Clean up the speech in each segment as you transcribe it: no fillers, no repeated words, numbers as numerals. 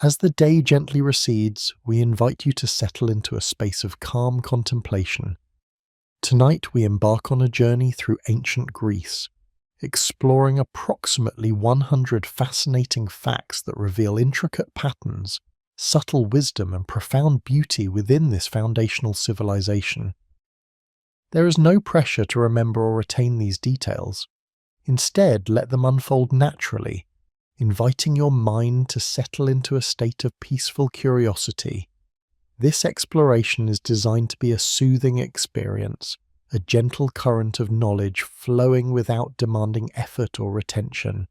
As the day gently recedes, we invite you to settle into a space of calm contemplation. Tonight we embark on a journey through ancient Greece, exploring approximately 100 fascinating facts that reveal intricate patterns, subtle wisdom, and profound beauty within this foundational civilization. There is no pressure to remember or retain these details. Instead, let them unfold naturally, inviting your mind to settle into a state of peaceful curiosity. This exploration is designed to be a soothing experience, a gentle current of knowledge flowing without demanding effort or retention.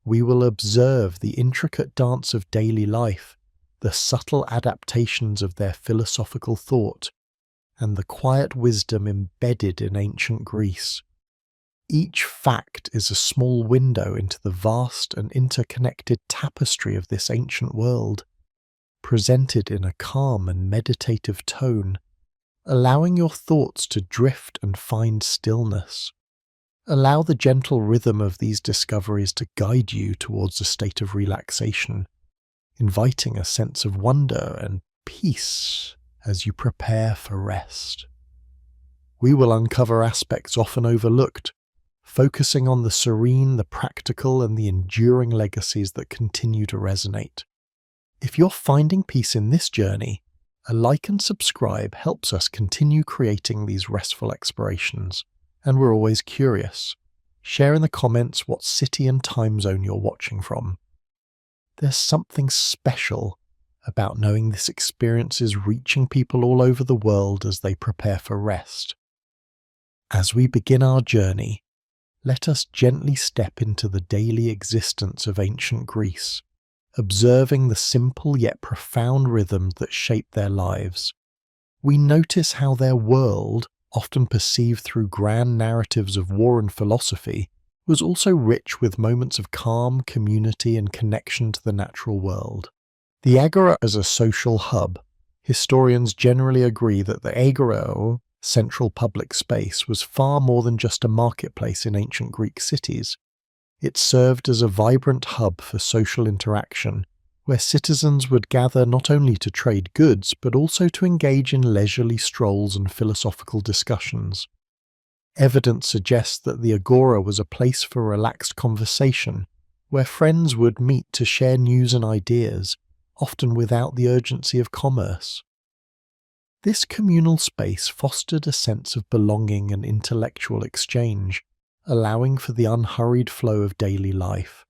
We will observe the intricate dance of daily life, the subtle adaptations of their philosophical thought, and the quiet wisdom embedded in ancient Greece. Each fact is a small window into the vast and interconnected tapestry of this ancient world, presented in a calm and meditative tone, allowing your thoughts to drift and find stillness. Allow the gentle rhythm of these discoveries to guide you towards a state of relaxation, inviting a sense of wonder and peace as you prepare for rest. We will uncover aspects often overlooked, focusing on the serene, the practical, and the enduring legacies that continue to resonate. If you're finding peace in this journey, a like and subscribe helps us continue creating these restful explorations, and we're always curious. Share in the comments what city and time zone you're watching from. There's something special about knowing this experience is reaching people all over the world as they prepare for rest. As we begin our journey, let us gently step into the daily existence of ancient Greece, observing the simple yet profound rhythms that shape their lives. We notice how their world, often perceived through grand narratives of war and philosophy, was also rich with moments of calm, community, and connection to the natural world. The agora as a social hub. Historians generally agree that the agora, central public space, was far more than just a marketplace in ancient Greek cities. It served as a vibrant hub for social interaction, where citizens would gather not only to trade goods, but also to engage in leisurely strolls and philosophical discussions. Evidence suggests that the agora was a place for relaxed conversation, where friends would meet to share news and ideas, often without the urgency of commerce. This communal space fostered a sense of belonging and intellectual exchange, allowing for the unhurried flow of daily life.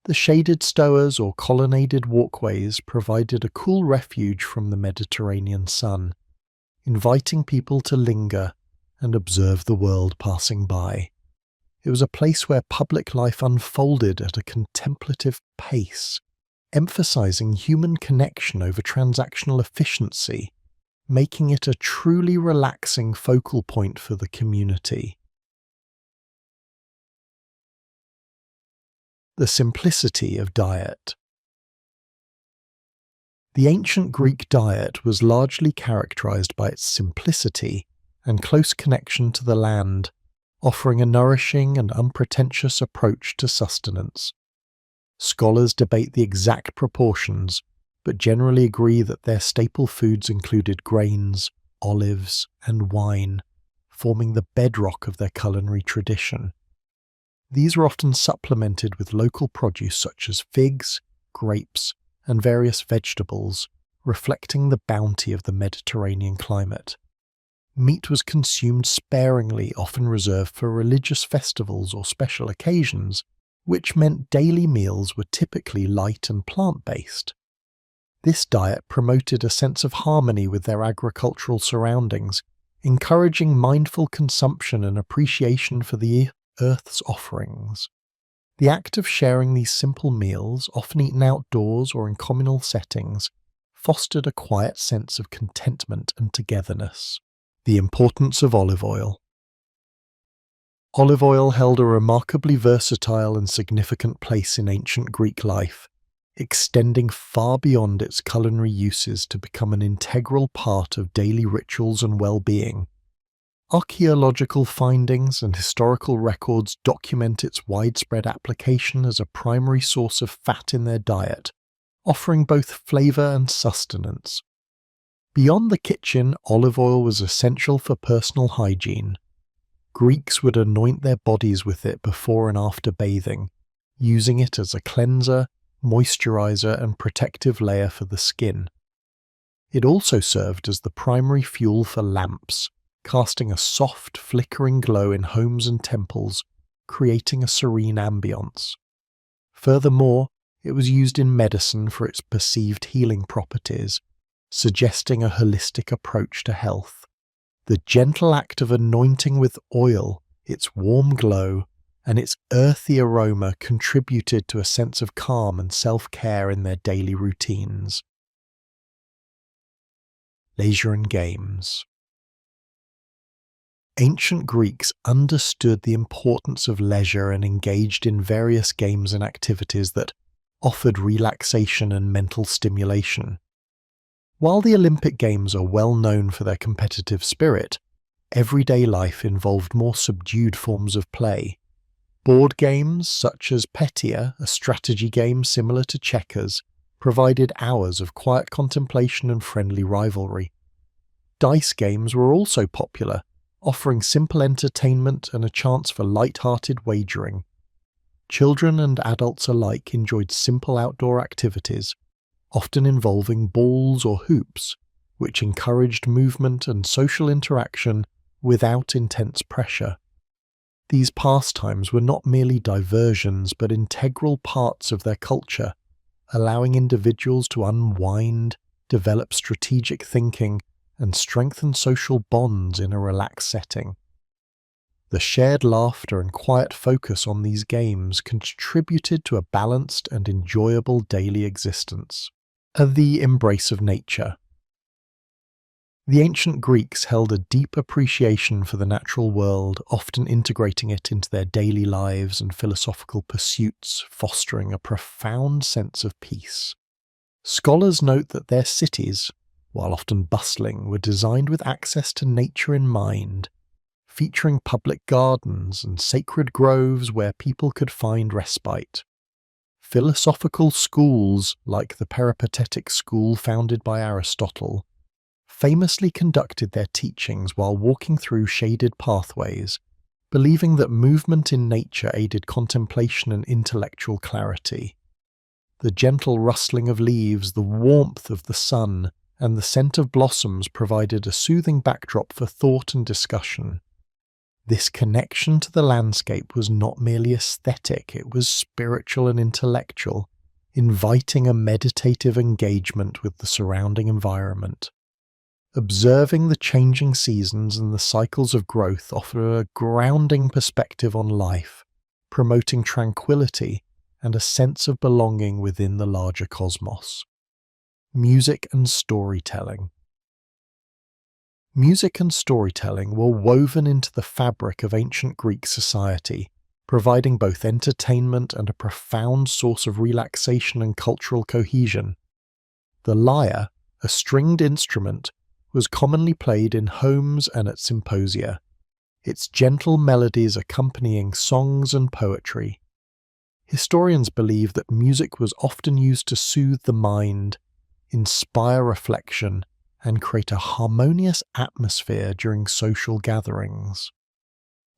The shaded stoas or colonnaded walkways provided a cool refuge from the Mediterranean sun, inviting people to linger and observe the world passing by. It was a place where public life unfolded at a contemplative pace, emphasizing human connection over transactional efficiency, making it a truly relaxing focal point for the community. The simplicity of diet. The ancient Greek diet was largely characterized by its simplicity and close connection to the land, offering a nourishing and unpretentious approach to sustenance. Scholars debate the exact proportions, but generally agree that their staple foods included grains, olives, and wine, forming the bedrock of their culinary tradition. These were often supplemented with local produce such as figs, grapes, and various vegetables, reflecting the bounty of the Mediterranean climate. Meat was consumed sparingly, often reserved for religious festivals or special occasions, which meant daily meals were typically light and plant-based. This diet promoted a sense of harmony with their agricultural surroundings, encouraging mindful consumption and appreciation for the earth's offerings. The act of sharing these simple meals, often eaten outdoors or in communal settings, fostered a quiet sense of contentment and togetherness. The importance of olive oil. Olive oil held a remarkably versatile and significant place in ancient Greek life, extending far beyond its culinary uses to become an integral part of daily rituals and well-being. Archaeological findings and historical records document its widespread application as a primary source of fat in their diet, offering both flavour and sustenance. Beyond the kitchen, olive oil was essential for personal hygiene. Greeks would anoint their bodies with it before and after bathing, using it as a cleanser, moisturiser and protective layer for the skin. It also served as the primary fuel for lamps, casting a soft, flickering glow in homes and temples, creating a serene ambience. Furthermore, it was used in medicine for its perceived healing properties, suggesting a holistic approach to health. The gentle act of anointing with oil, its warm glow, and its earthy aroma contributed to a sense of calm and self-care in their daily routines. Leisure and games. Ancient Greeks understood the importance of leisure and engaged in various games and activities that offered relaxation and mental stimulation. While the Olympic Games are well known for their competitive spirit, everyday life involved more subdued forms of play. Board games such as Petia, a strategy game similar to checkers, provided hours of quiet contemplation and friendly rivalry. Dice games were also popular, offering simple entertainment and a chance for light-hearted wagering. Children and adults alike enjoyed simple outdoor activities, often involving balls or hoops, which encouraged movement and social interaction without intense pressure. These pastimes were not merely diversions but integral parts of their culture, allowing individuals to unwind, develop strategic thinking, and strengthen social bonds in a relaxed setting. The shared laughter and quiet focus on these games contributed to a balanced and enjoyable daily existence. The embrace of nature. The ancient Greeks held a deep appreciation for the natural world, often integrating it into their daily lives and philosophical pursuits, fostering a profound sense of peace. Scholars note that their cities, while often bustling, were designed with access to nature in mind, featuring public gardens and sacred groves where people could find respite. Philosophical schools, like the Peripatetic school founded by Aristotle, famously conducted their teachings while walking through shaded pathways, believing that movement in nature aided contemplation and intellectual clarity. The gentle rustling of leaves, the warmth of the sun, and the scent of blossoms provided a soothing backdrop for thought and discussion. This connection to the landscape was not merely aesthetic, it was spiritual and intellectual, inviting a meditative engagement with the surrounding environment. Observing the changing seasons and the cycles of growth offer a grounding perspective on life, promoting tranquility and a sense of belonging within the larger cosmos. Music and storytelling. Music and storytelling were woven into the fabric of ancient Greek society, providing both entertainment and a profound source of relaxation and cultural cohesion. The lyre, a stringed instrument, was commonly played in homes and at symposia, its gentle melodies accompanying songs and poetry. Historians believe that music was often used to soothe the mind, inspire reflection, and create a harmonious atmosphere during social gatherings.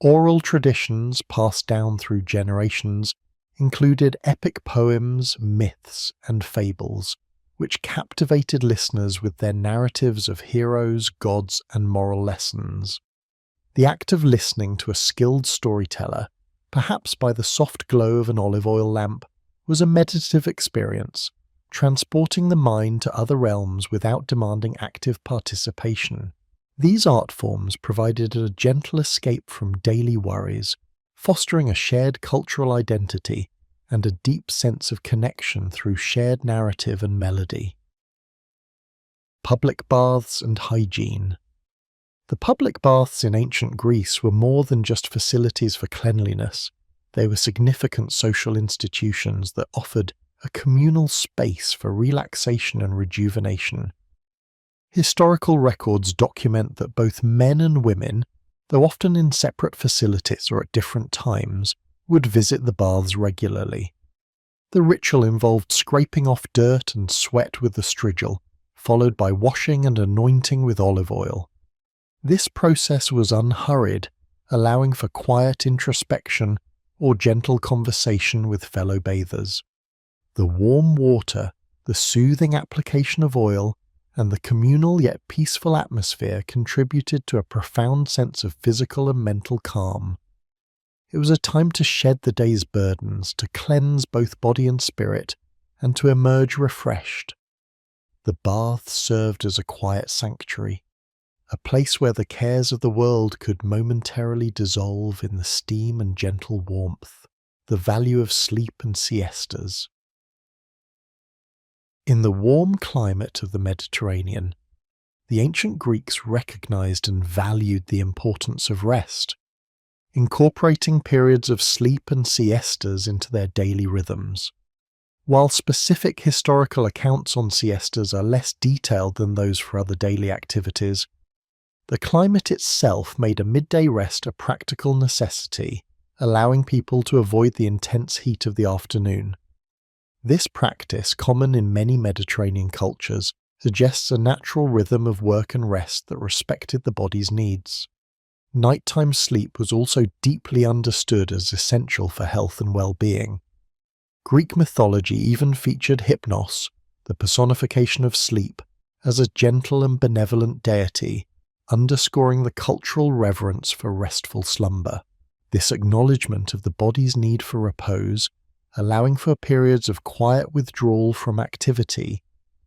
Oral traditions passed down through generations included epic poems, myths, and fables, which captivated listeners with their narratives of heroes, gods, and moral lessons. The act of listening to a skilled storyteller, perhaps by the soft glow of an olive oil lamp, was a meditative experience, transporting the mind to other realms without demanding active participation. These art forms provided a gentle escape from daily worries, fostering a shared cultural identity and a deep sense of connection through shared narrative and melody. Public baths and hygiene. The public baths in ancient Greece were more than just facilities for cleanliness. They were significant social institutions that offered a communal space for relaxation and rejuvenation. Historical records document that both men and women, though often in separate facilities or at different times, would visit the baths regularly. The ritual involved scraping off dirt and sweat with the strigil, followed by washing and anointing with olive oil. This process was unhurried, allowing for quiet introspection or gentle conversation with fellow bathers. The warm water, the soothing application of oil, and the communal yet peaceful atmosphere contributed to a profound sense of physical and mental calm. It was a time to shed the day's burdens, to cleanse both body and spirit, and to emerge refreshed. The bath served as a quiet sanctuary, a place where the cares of the world could momentarily dissolve in the steam and gentle warmth, the value of sleep and siestas. In the warm climate of the Mediterranean, the ancient Greeks recognized and valued the importance of rest, incorporating periods of sleep and siestas into their daily rhythms. While specific historical accounts on siestas are less detailed than those for other daily activities, the climate itself made a midday rest a practical necessity, allowing people to avoid the intense heat of the afternoon. This practice, common in many Mediterranean cultures, suggests a natural rhythm of work and rest that respected the body's needs. Nighttime sleep was also deeply understood as essential for health and well-being. Greek mythology even featured Hypnos, the personification of sleep, as a gentle and benevolent deity, underscoring the cultural reverence for restful slumber. This acknowledgement of the body's need for repose, allowing for periods of quiet withdrawal from activity,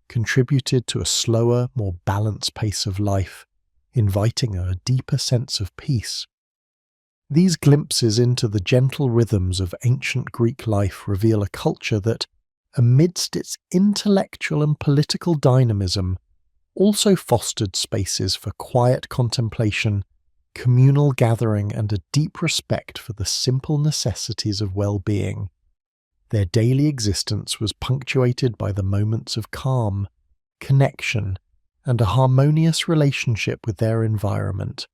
contributed to a slower, more balanced pace of life, inviting a deeper sense of peace. These glimpses into the gentle rhythms of ancient Greek life reveal a culture that, amidst its intellectual and political dynamism, also fostered spaces for quiet contemplation, communal gathering, and a deep respect for the simple necessities of well-being. Their daily existence was punctuated by the moments of calm, connection, and a harmonious relationship with their environment,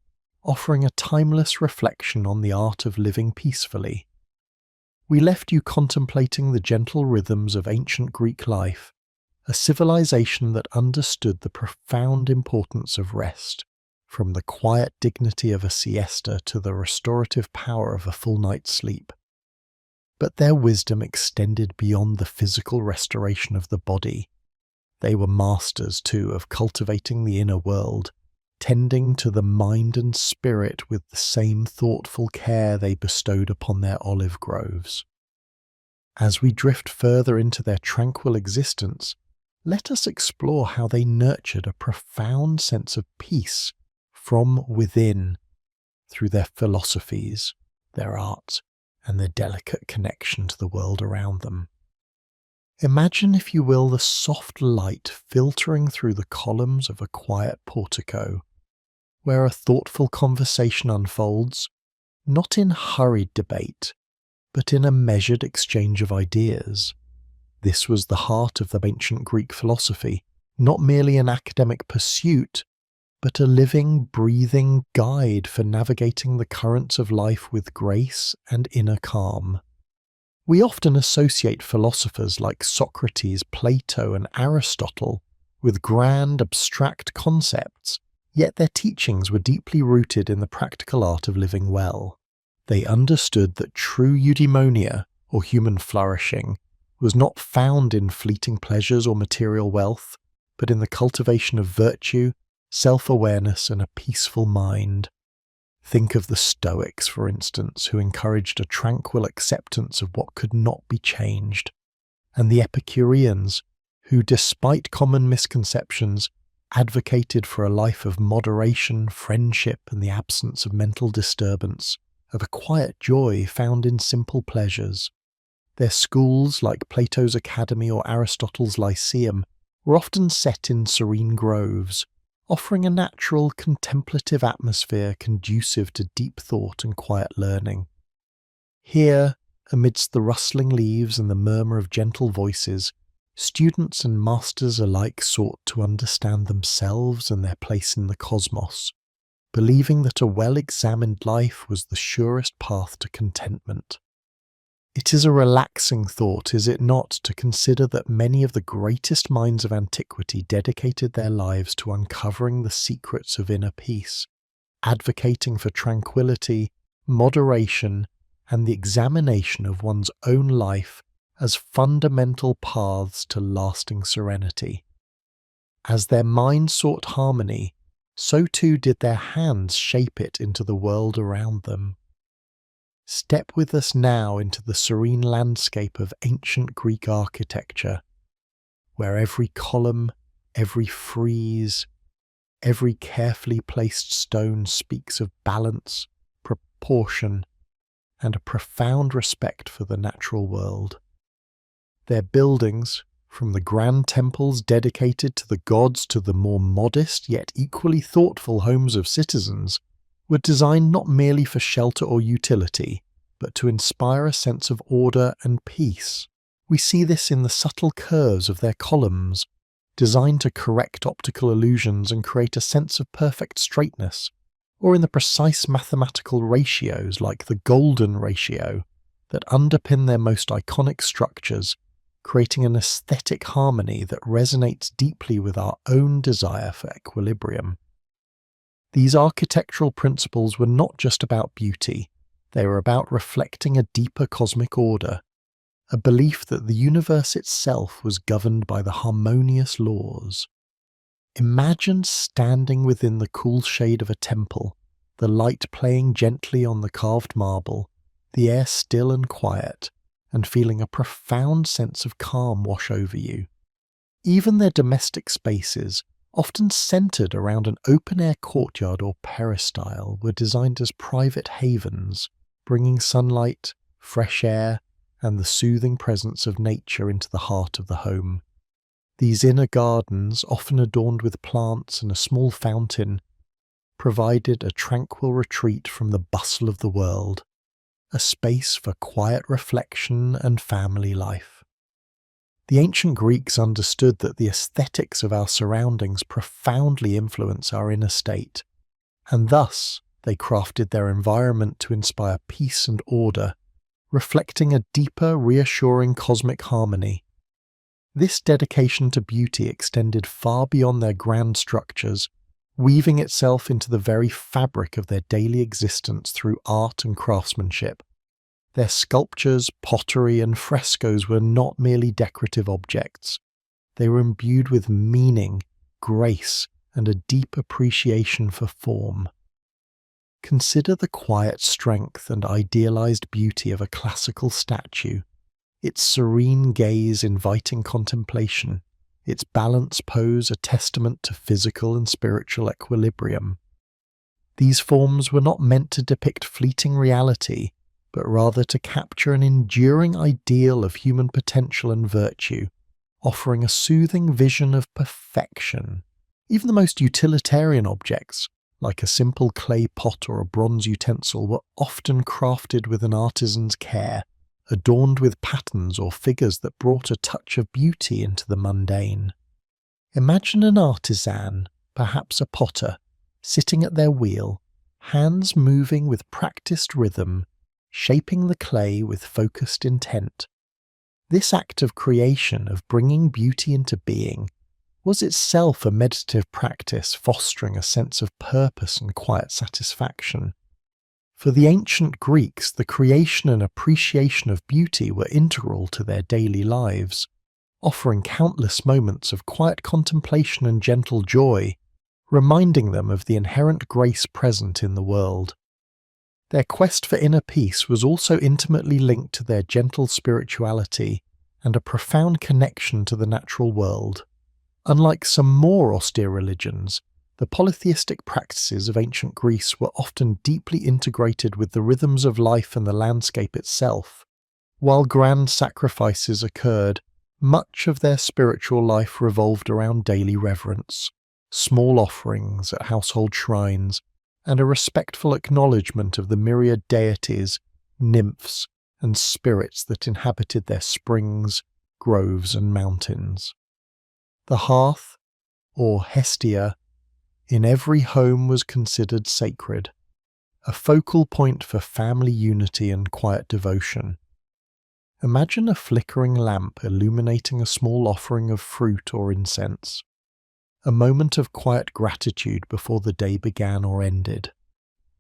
offering a timeless reflection on the art of living peacefully. We left you contemplating the gentle rhythms of ancient Greek life, a civilization that understood the profound importance of rest, from the quiet dignity of a siesta to the restorative power of a full night's sleep. But their wisdom extended beyond the physical restoration of the body. They were masters, too, of cultivating the inner world, tending to the mind and spirit with the same thoughtful care they bestowed upon their olive groves. As we drift further into their tranquil existence, let us explore how they nurtured a profound sense of peace from within through their philosophies, their art, and their delicate connection to the world around them. Imagine, if you will, the soft light filtering through the columns of a quiet portico, where a thoughtful conversation unfolds, not in hurried debate, but in a measured exchange of ideas. This was the heart of the ancient Greek philosophy, not merely an academic pursuit, but a living, breathing guide for navigating the currents of life with grace and inner calm. We often associate philosophers like Socrates, Plato, and Aristotle with grand, abstract concepts, yet their teachings were deeply rooted in the practical art of living well. They understood that true eudaimonia, or human flourishing, was not found in fleeting pleasures or material wealth, but in the cultivation of virtue, self-awareness, and a peaceful mind. Think of the Stoics, for instance, who encouraged a tranquil acceptance of what could not be changed, and the Epicureans, who, despite common misconceptions, advocated for a life of moderation, friendship, and the absence of mental disturbance, of a quiet joy found in simple pleasures. Their schools, like Plato's Academy or Aristotle's Lyceum, were often set in serene groves, offering a natural, contemplative atmosphere conducive to deep thought and quiet learning. Here, amidst the rustling leaves and the murmur of gentle voices, students and masters alike sought to understand themselves and their place in the cosmos, believing that a well-examined life was the surest path to contentment. It is a relaxing thought, is it not, to consider that many of the greatest minds of antiquity dedicated their lives to uncovering the secrets of inner peace, advocating for tranquility, moderation, and the examination of one's own life as fundamental paths to lasting serenity. As their minds sought harmony, so too did their hands shape it into the world around them. Step with us now into the serene landscape of ancient Greek architecture, where every column, every frieze, every carefully placed stone speaks of balance, proportion, and a profound respect for the natural world. Their buildings, from the grand temples dedicated to the gods to the more modest yet equally thoughtful homes of citizens, were designed not merely for shelter or utility, but to inspire a sense of order and peace. We see this in the subtle curves of their columns, designed to correct optical illusions and create a sense of perfect straightness, or in the precise mathematical ratios like the golden ratio that underpin their most iconic structures, creating an aesthetic harmony that resonates deeply with our own desire for equilibrium. These architectural principles were not just about beauty, they were about reflecting a deeper cosmic order, a belief that the universe itself was governed by the harmonious laws. Imagine standing within the cool shade of a temple, the light playing gently on the carved marble, the air still and quiet, and feeling a profound sense of calm wash over you. Even their domestic spaces, often centered around an open-air courtyard or peristyle, were designed as private havens, bringing sunlight, fresh air, and the soothing presence of nature into the heart of the home. These inner gardens, often adorned with plants and a small fountain, provided a tranquil retreat from the bustle of the world, a space for quiet reflection and family life. The ancient Greeks understood that the aesthetics of our surroundings profoundly influence our inner state, and thus they crafted their environment to inspire peace and order, reflecting a deeper, reassuring cosmic harmony. This dedication to beauty extended far beyond their grand structures, weaving itself into the very fabric of their daily existence through art and craftsmanship. Their sculptures, pottery, and frescoes were not merely decorative objects. They were imbued with meaning, grace, and a deep appreciation for form. Consider the quiet strength and idealized beauty of a classical statue, its serene gaze inviting contemplation, its balanced pose a testament to physical and spiritual equilibrium. These forms were not meant to depict fleeting reality, but rather to capture an enduring ideal of human potential and virtue, offering a soothing vision of perfection. Even the most utilitarian objects, like a simple clay pot or a bronze utensil, were often crafted with an artisan's care, adorned with patterns or figures that brought a touch of beauty into the mundane. Imagine an artisan, perhaps a potter, sitting at their wheel, hands moving with practiced rhythm, shaping the clay with focused intent. This act of creation, of bringing beauty into being, was itself a meditative practice fostering a sense of purpose and quiet satisfaction. For the ancient Greeks, the creation and appreciation of beauty were integral to their daily lives, offering countless moments of quiet contemplation and gentle joy, reminding them of the inherent grace present in the world. Their quest for inner peace was also intimately linked to their gentle spirituality and a profound connection to the natural world. Unlike some more austere religions, the polytheistic practices of ancient Greece were often deeply integrated with the rhythms of life and the landscape itself. While grand sacrifices occurred, much of their spiritual life revolved around daily reverence, small offerings at household shrines, and a respectful acknowledgement of the myriad deities, nymphs, and spirits that inhabited their springs, groves, and mountains. The hearth, or Hestia, in every home was considered sacred, a focal point for family unity and quiet devotion. Imagine a flickering lamp illuminating a small offering of fruit or incense, a moment of quiet gratitude before the day began or ended.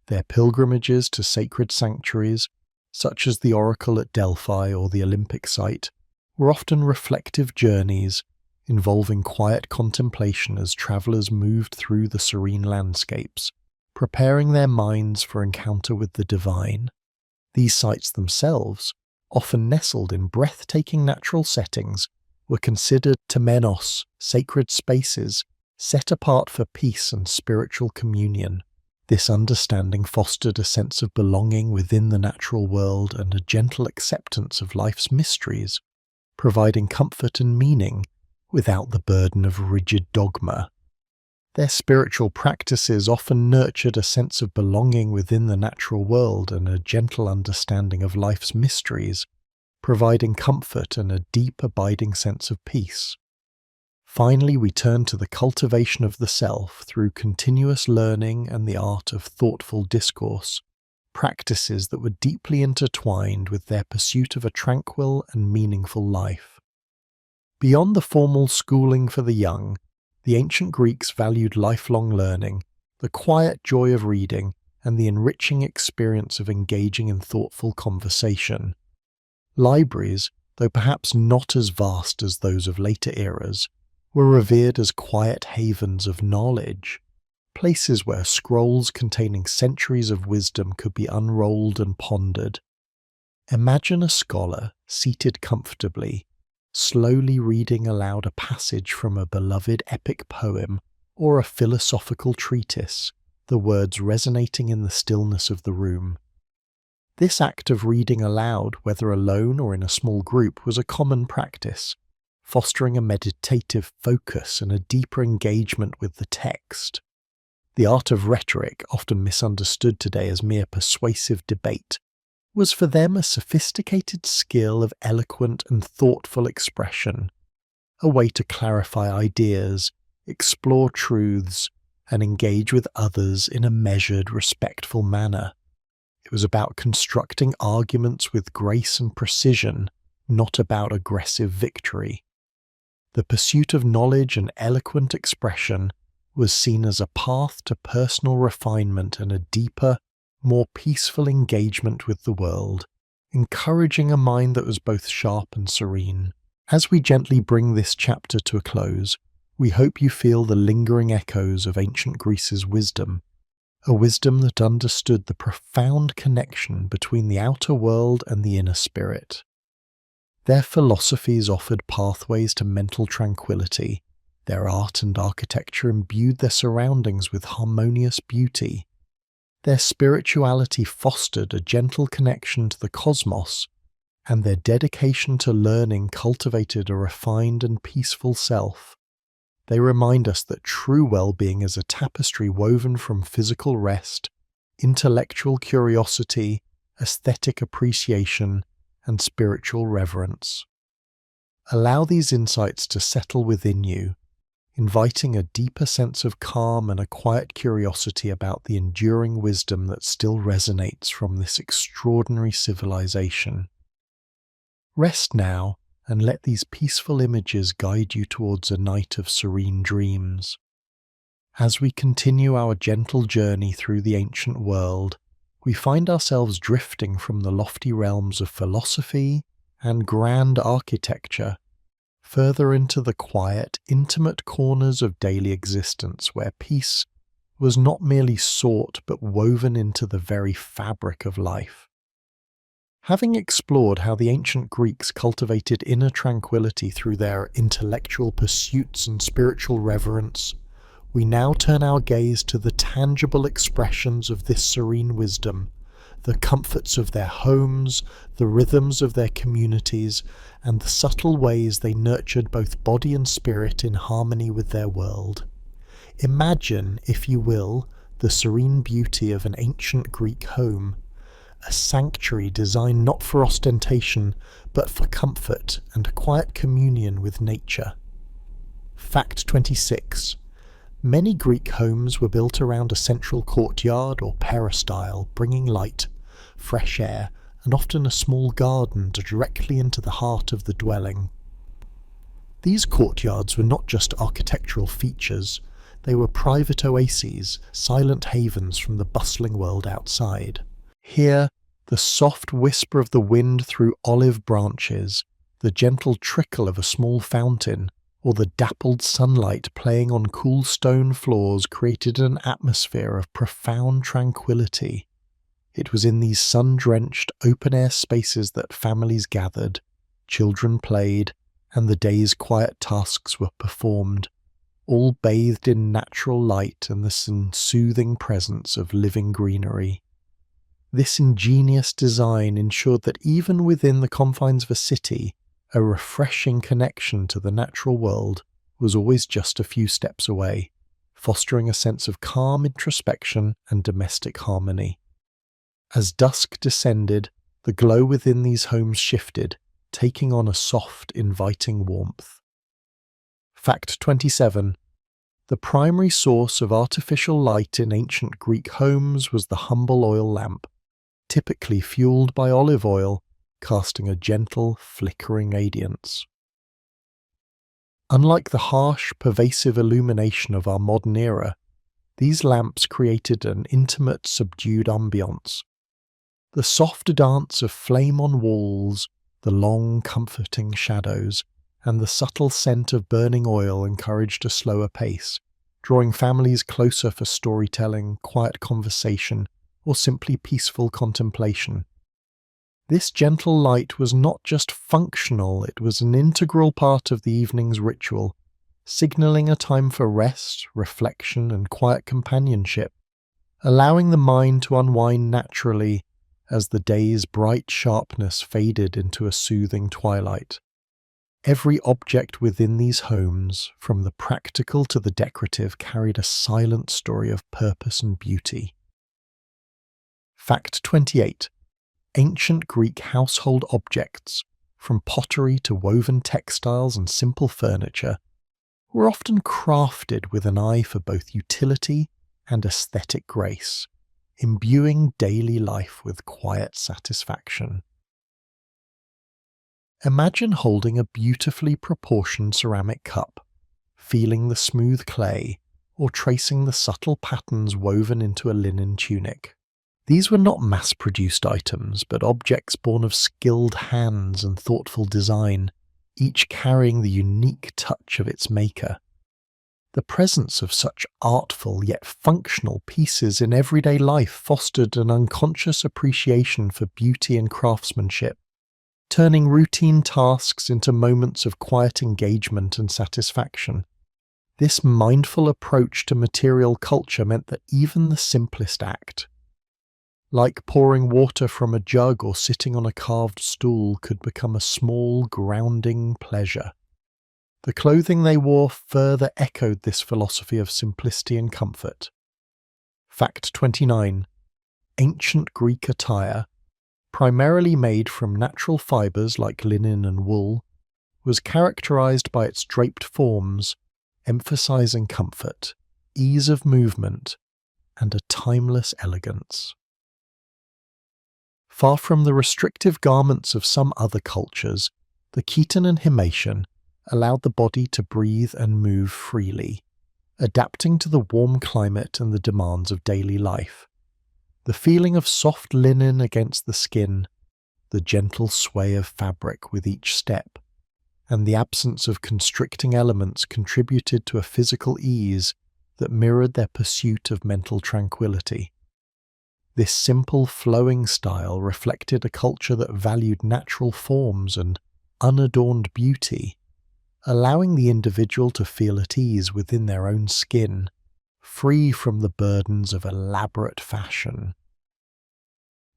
Their pilgrimages to sacred sanctuaries, such as the Oracle at Delphi or the Olympic site, were often reflective journeys involving quiet contemplation as travellers moved through the serene landscapes, preparing their minds for encounter with the divine. These sites themselves, often nestled in breathtaking natural settings, were considered temenos, sacred spaces, set apart for peace and spiritual communion. This understanding fostered a sense of belonging within the natural world and a gentle acceptance of life's mysteries, providing comfort and meaning without the burden of rigid dogma. Their spiritual practices often nurtured a sense of belonging within the natural world and a gentle understanding of life's mysteries, providing comfort and a deep, abiding sense of peace. Finally, we turn to the cultivation of the self through continuous learning and the art of thoughtful discourse, practices that were deeply intertwined with their pursuit of a tranquil and meaningful life. Beyond the formal schooling for the young, the ancient Greeks valued lifelong learning, the quiet joy of reading, and the enriching experience of engaging in thoughtful conversation. Libraries, though perhaps not as vast as those of later eras, were revered as quiet havens of knowledge, places where scrolls containing centuries of wisdom could be unrolled and pondered. Imagine a scholar seated comfortably, slowly reading aloud a passage from a beloved epic poem or a philosophical treatise, the words resonating in the stillness of the room. This act of reading aloud, whether alone or in a small group, was a common practice, fostering a meditative focus and a deeper engagement with the text. The art of rhetoric, often misunderstood today as mere persuasive debate, was for them a sophisticated skill of eloquent and thoughtful expression, a way to clarify ideas, explore truths, and engage with others in a measured, respectful manner. It was about constructing arguments with grace and precision, not about aggressive victory. The pursuit of knowledge and eloquent expression was seen as a path to personal refinement and a deeper, more peaceful engagement with the world, encouraging a mind that was both sharp and serene. As we gently bring this chapter to a close, we hope you feel the lingering echoes of ancient Greece's wisdom, a wisdom that understood the profound connection between the outer world and the inner spirit. Their philosophies offered pathways to mental tranquility. Their art and architecture imbued their surroundings with harmonious beauty. Their spirituality fostered a gentle connection to the cosmos, and their dedication to learning cultivated a refined and peaceful self. They remind us that true well-being is a tapestry woven from physical rest, intellectual curiosity, aesthetic appreciation, and spiritual reverence. Allow these insights to settle within you, inviting a deeper sense of calm and a quiet curiosity about the enduring wisdom that still resonates from this extraordinary civilization. Rest now and let these peaceful images guide you towards a night of serene dreams. As we continue our gentle journey through the ancient world, we find ourselves drifting from the lofty realms of philosophy and grand architecture further into the quiet, intimate corners of daily existence where peace was not merely sought but woven into the very fabric of life. Having explored how the ancient Greeks cultivated inner tranquility through their intellectual pursuits and spiritual reverence, we now turn our gaze to the tangible expressions of this serene wisdom, the comforts of their homes, the rhythms of their communities, and the subtle ways they nurtured both body and spirit in harmony with their world. Imagine, if you will, the serene beauty of an ancient Greek home, a sanctuary designed not for ostentation, but for comfort and a quiet communion with nature. Fact 26. Many Greek homes were built around a central courtyard or peristyle, bringing light, fresh air, and often a small garden directly into the heart of the dwelling. These courtyards were not just architectural features, they were private oases, silent havens from the bustling world outside. Here, the soft whisper of the wind through olive branches, the gentle trickle of a small fountain, or the dappled sunlight playing on cool stone floors created an atmosphere of profound tranquility. It was in these sun-drenched, open-air spaces that families gathered, children played, and the day's quiet tasks were performed, all bathed in natural light and the soothing presence of living greenery. This ingenious design ensured that even within the confines of a city, a refreshing connection to the natural world was always just a few steps away, fostering a sense of calm introspection and domestic harmony. As dusk descended, the glow within these homes shifted, taking on a soft, inviting warmth. Fact 27. The primary source of artificial light in ancient Greek homes was the humble oil lamp, typically fueled by olive oil, casting a gentle, flickering radiance. Unlike the harsh, pervasive illumination of our modern era, these lamps created an intimate, subdued ambience. The soft dance of flame on walls, the long, comforting shadows, and the subtle scent of burning oil encouraged a slower pace, drawing families closer for storytelling, quiet conversation, or simply peaceful contemplation. This gentle light was not just functional, it was an integral part of the evening's ritual, signalling a time for rest, reflection, and quiet companionship, allowing the mind to unwind naturally as the day's bright sharpness faded into a soothing twilight. Every object within these homes, from the practical to the decorative, carried a silent story of purpose and beauty. Fact 28. Ancient Greek household objects, from pottery to woven textiles and simple furniture, were often crafted with an eye for both utility and aesthetic grace, imbuing daily life with quiet satisfaction. Imagine holding a beautifully proportioned ceramic cup, feeling the smooth clay, or tracing the subtle patterns woven into a linen tunic. These were not mass-produced items, but objects born of skilled hands and thoughtful design, each carrying the unique touch of its maker. The presence of such artful yet functional pieces in everyday life fostered an unconscious appreciation for beauty and craftsmanship, turning routine tasks into moments of quiet engagement and satisfaction. This mindful approach to material culture meant that even the simplest act, like pouring water from a jug or sitting on a carved stool, could become a small, grounding pleasure. The clothing they wore further echoed this philosophy of simplicity and comfort. Fact 29. Ancient Greek attire, primarily made from natural fibres like linen and wool, was characterized by its draped forms, emphasizing comfort, ease of movement, and a timeless elegance. Far from the restrictive garments of some other cultures, the Khitan and Himatian allowed the body to breathe and move freely, adapting to the warm climate and the demands of daily life. The feeling of soft linen against the skin, the gentle sway of fabric with each step, and the absence of constricting elements contributed to a physical ease that mirrored their pursuit of mental tranquility. This simple, flowing style reflected a culture that valued natural forms and unadorned beauty, allowing the individual to feel at ease within their own skin, free from the burdens of elaborate fashion.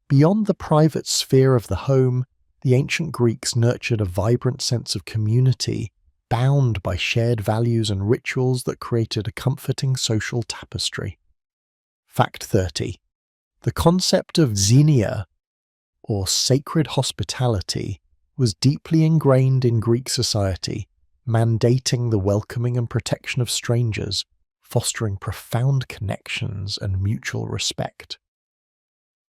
Beyond the private sphere of the home, the ancient Greeks nurtured a vibrant sense of community, bound by shared values and rituals that created a comforting social tapestry. Fact 30. The concept of xenia, or sacred hospitality, was deeply ingrained in Greek society, mandating the welcoming and protection of strangers, fostering profound connections and mutual respect.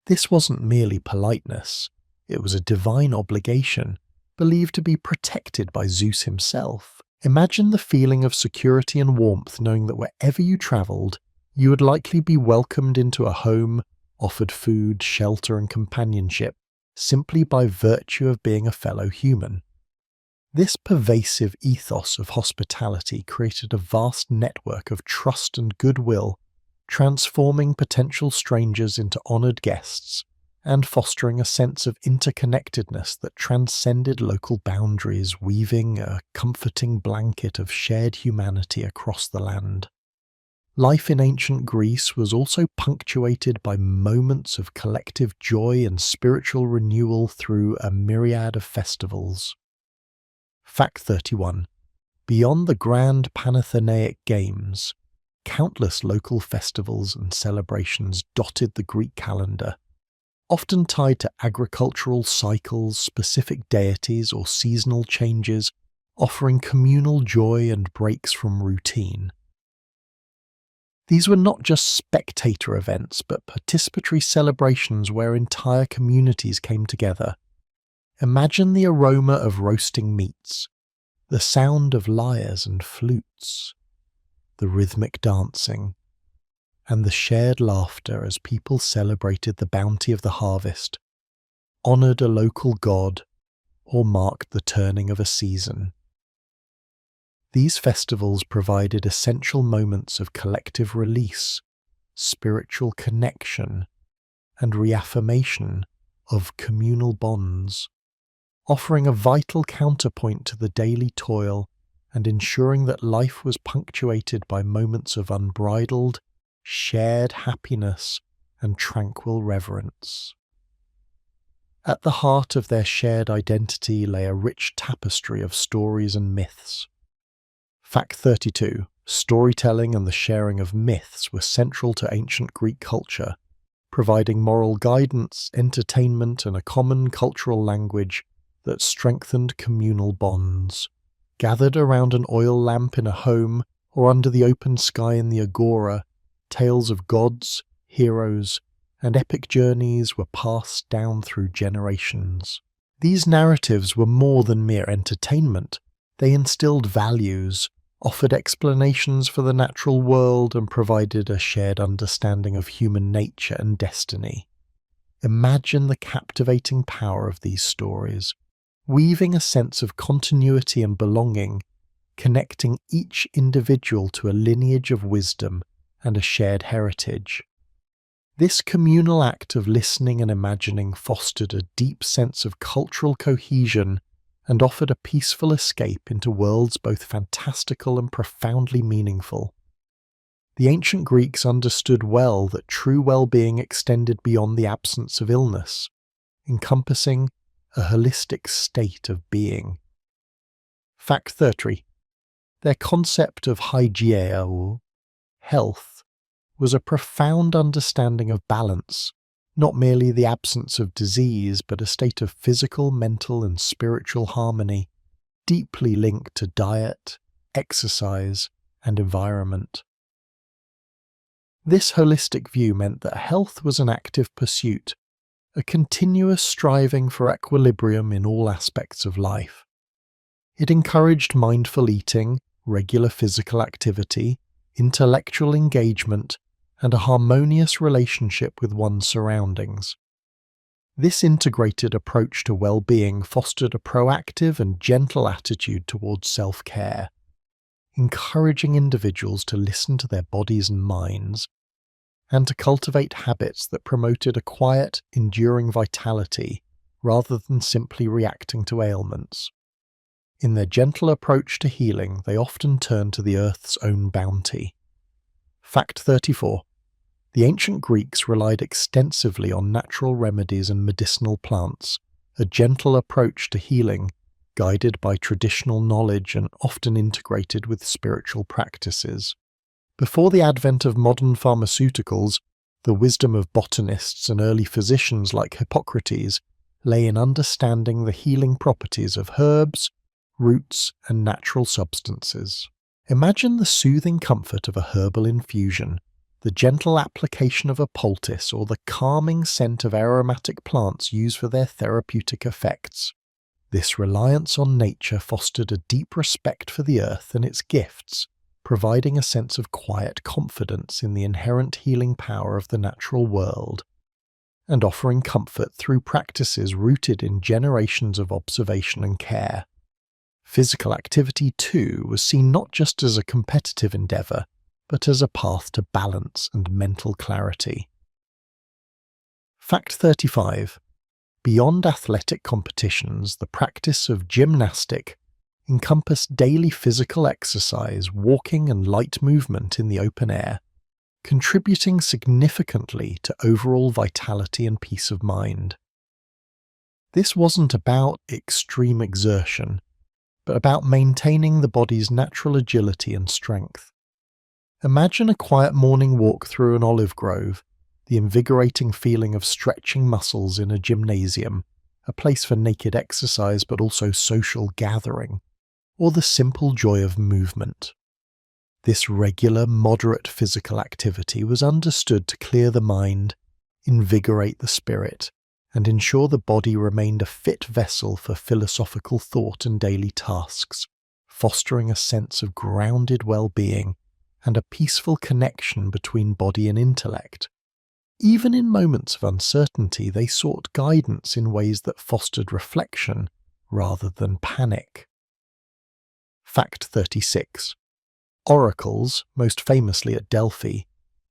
This wasn't merely politeness, It was a divine obligation, believed to be protected by Zeus himself. Imagine the feeling of security and warmth knowing that wherever you travelled, you would likely be welcomed into a home, offered food, shelter and companionship, simply by virtue of being a fellow human. This pervasive ethos of hospitality created a vast network of trust and goodwill, transforming potential strangers into honoured guests and fostering a sense of interconnectedness that transcended local boundaries, weaving a comforting blanket of shared humanity across the land. Life in ancient Greece was also punctuated by moments of collective joy and spiritual renewal through a myriad of festivals. Fact 31. Beyond the grand Panathenaic Games, countless local festivals and celebrations dotted the Greek calendar, often tied to agricultural cycles, specific deities, or seasonal changes, offering communal joy and breaks from routine. These were not just spectator events, but participatory celebrations where entire communities came together. Imagine the aroma of roasting meats, the sound of lyres and flutes, the rhythmic dancing, and the shared laughter as people celebrated the bounty of the harvest, honoured a local god, or marked the turning of a season. These festivals provided essential moments of collective release, spiritual connection, and reaffirmation of communal bonds, offering a vital counterpoint to the daily toil and ensuring that life was punctuated by moments of unbridled, shared happiness and tranquil reverence. At the heart of their shared identity lay a rich tapestry of stories and myths. Fact 32. Storytelling and the sharing of myths were central to ancient Greek culture, providing moral guidance, entertainment, and a common cultural language that strengthened communal bonds. Gathered around an oil lamp in a home or under the open sky in the agora, tales of gods, heroes, and epic journeys were passed down through generations. These narratives were more than mere entertainment. They instilled values, offered explanations for the natural world, and provided a shared understanding of human nature and destiny. Imagine the captivating power of these stories, weaving a sense of continuity and belonging, connecting each individual to a lineage of wisdom and a shared heritage. This communal act of listening and imagining fostered a deep sense of cultural cohesion and offered a peaceful escape into worlds both fantastical and profoundly meaningful. The ancient Greeks understood well that true well-being extended beyond the absence of illness, encompassing a holistic state of being. Fact 30. Their concept of hygeia, or health, was a profound understanding of balance, not merely the absence of disease, but a state of physical, mental, and spiritual harmony, deeply linked to diet, exercise, and environment. This holistic view meant that health was an active pursuit, a continuous striving for equilibrium in all aspects of life. It encouraged mindful eating, regular physical activity, intellectual engagement, and a harmonious relationship with one's surroundings. This integrated approach to well-being fostered a proactive and gentle attitude towards self-care, encouraging individuals to listen to their bodies and minds, and to cultivate habits that promoted a quiet, enduring vitality rather than simply reacting to ailments. In their gentle approach to healing, they often turned to the earth's own bounty. Fact 34. The ancient Greeks relied extensively on natural remedies and medicinal plants, a gentle approach to healing, guided by traditional knowledge and often integrated with spiritual practices. Before the advent of modern pharmaceuticals, the wisdom of botanists and early physicians like Hippocrates lay in understanding the healing properties of herbs, roots, and natural substances. Imagine the soothing comfort of a herbal infusion, the gentle application of a poultice or the calming scent of aromatic plants used for their therapeutic effects. This reliance on nature fostered a deep respect for the earth and its gifts, providing a sense of quiet confidence in the inherent healing power of the natural world, and offering comfort through practices rooted in generations of observation and care. Physical activity, too, was seen not just as a competitive endeavour, but as a path to balance and mental clarity. Fact 35. Beyond athletic competitions, the practice of gymnastic encompassed daily physical exercise, walking and light movement in the open air, contributing significantly to overall vitality and peace of mind. This wasn't about extreme exertion, but about maintaining the body's natural agility and strength. Imagine a quiet morning walk through an olive grove, the invigorating feeling of stretching muscles in a gymnasium, a place for naked exercise but also social gathering, or the simple joy of movement. This regular, moderate physical activity was understood to clear the mind, invigorate the spirit, and ensure the body remained a fit vessel for philosophical thought and daily tasks, fostering a sense of grounded well-being and a peaceful connection between body and intellect. Even in moments of uncertainty, they sought guidance in ways that fostered reflection rather than panic. Fact 36. Oracles, most famously at Delphi,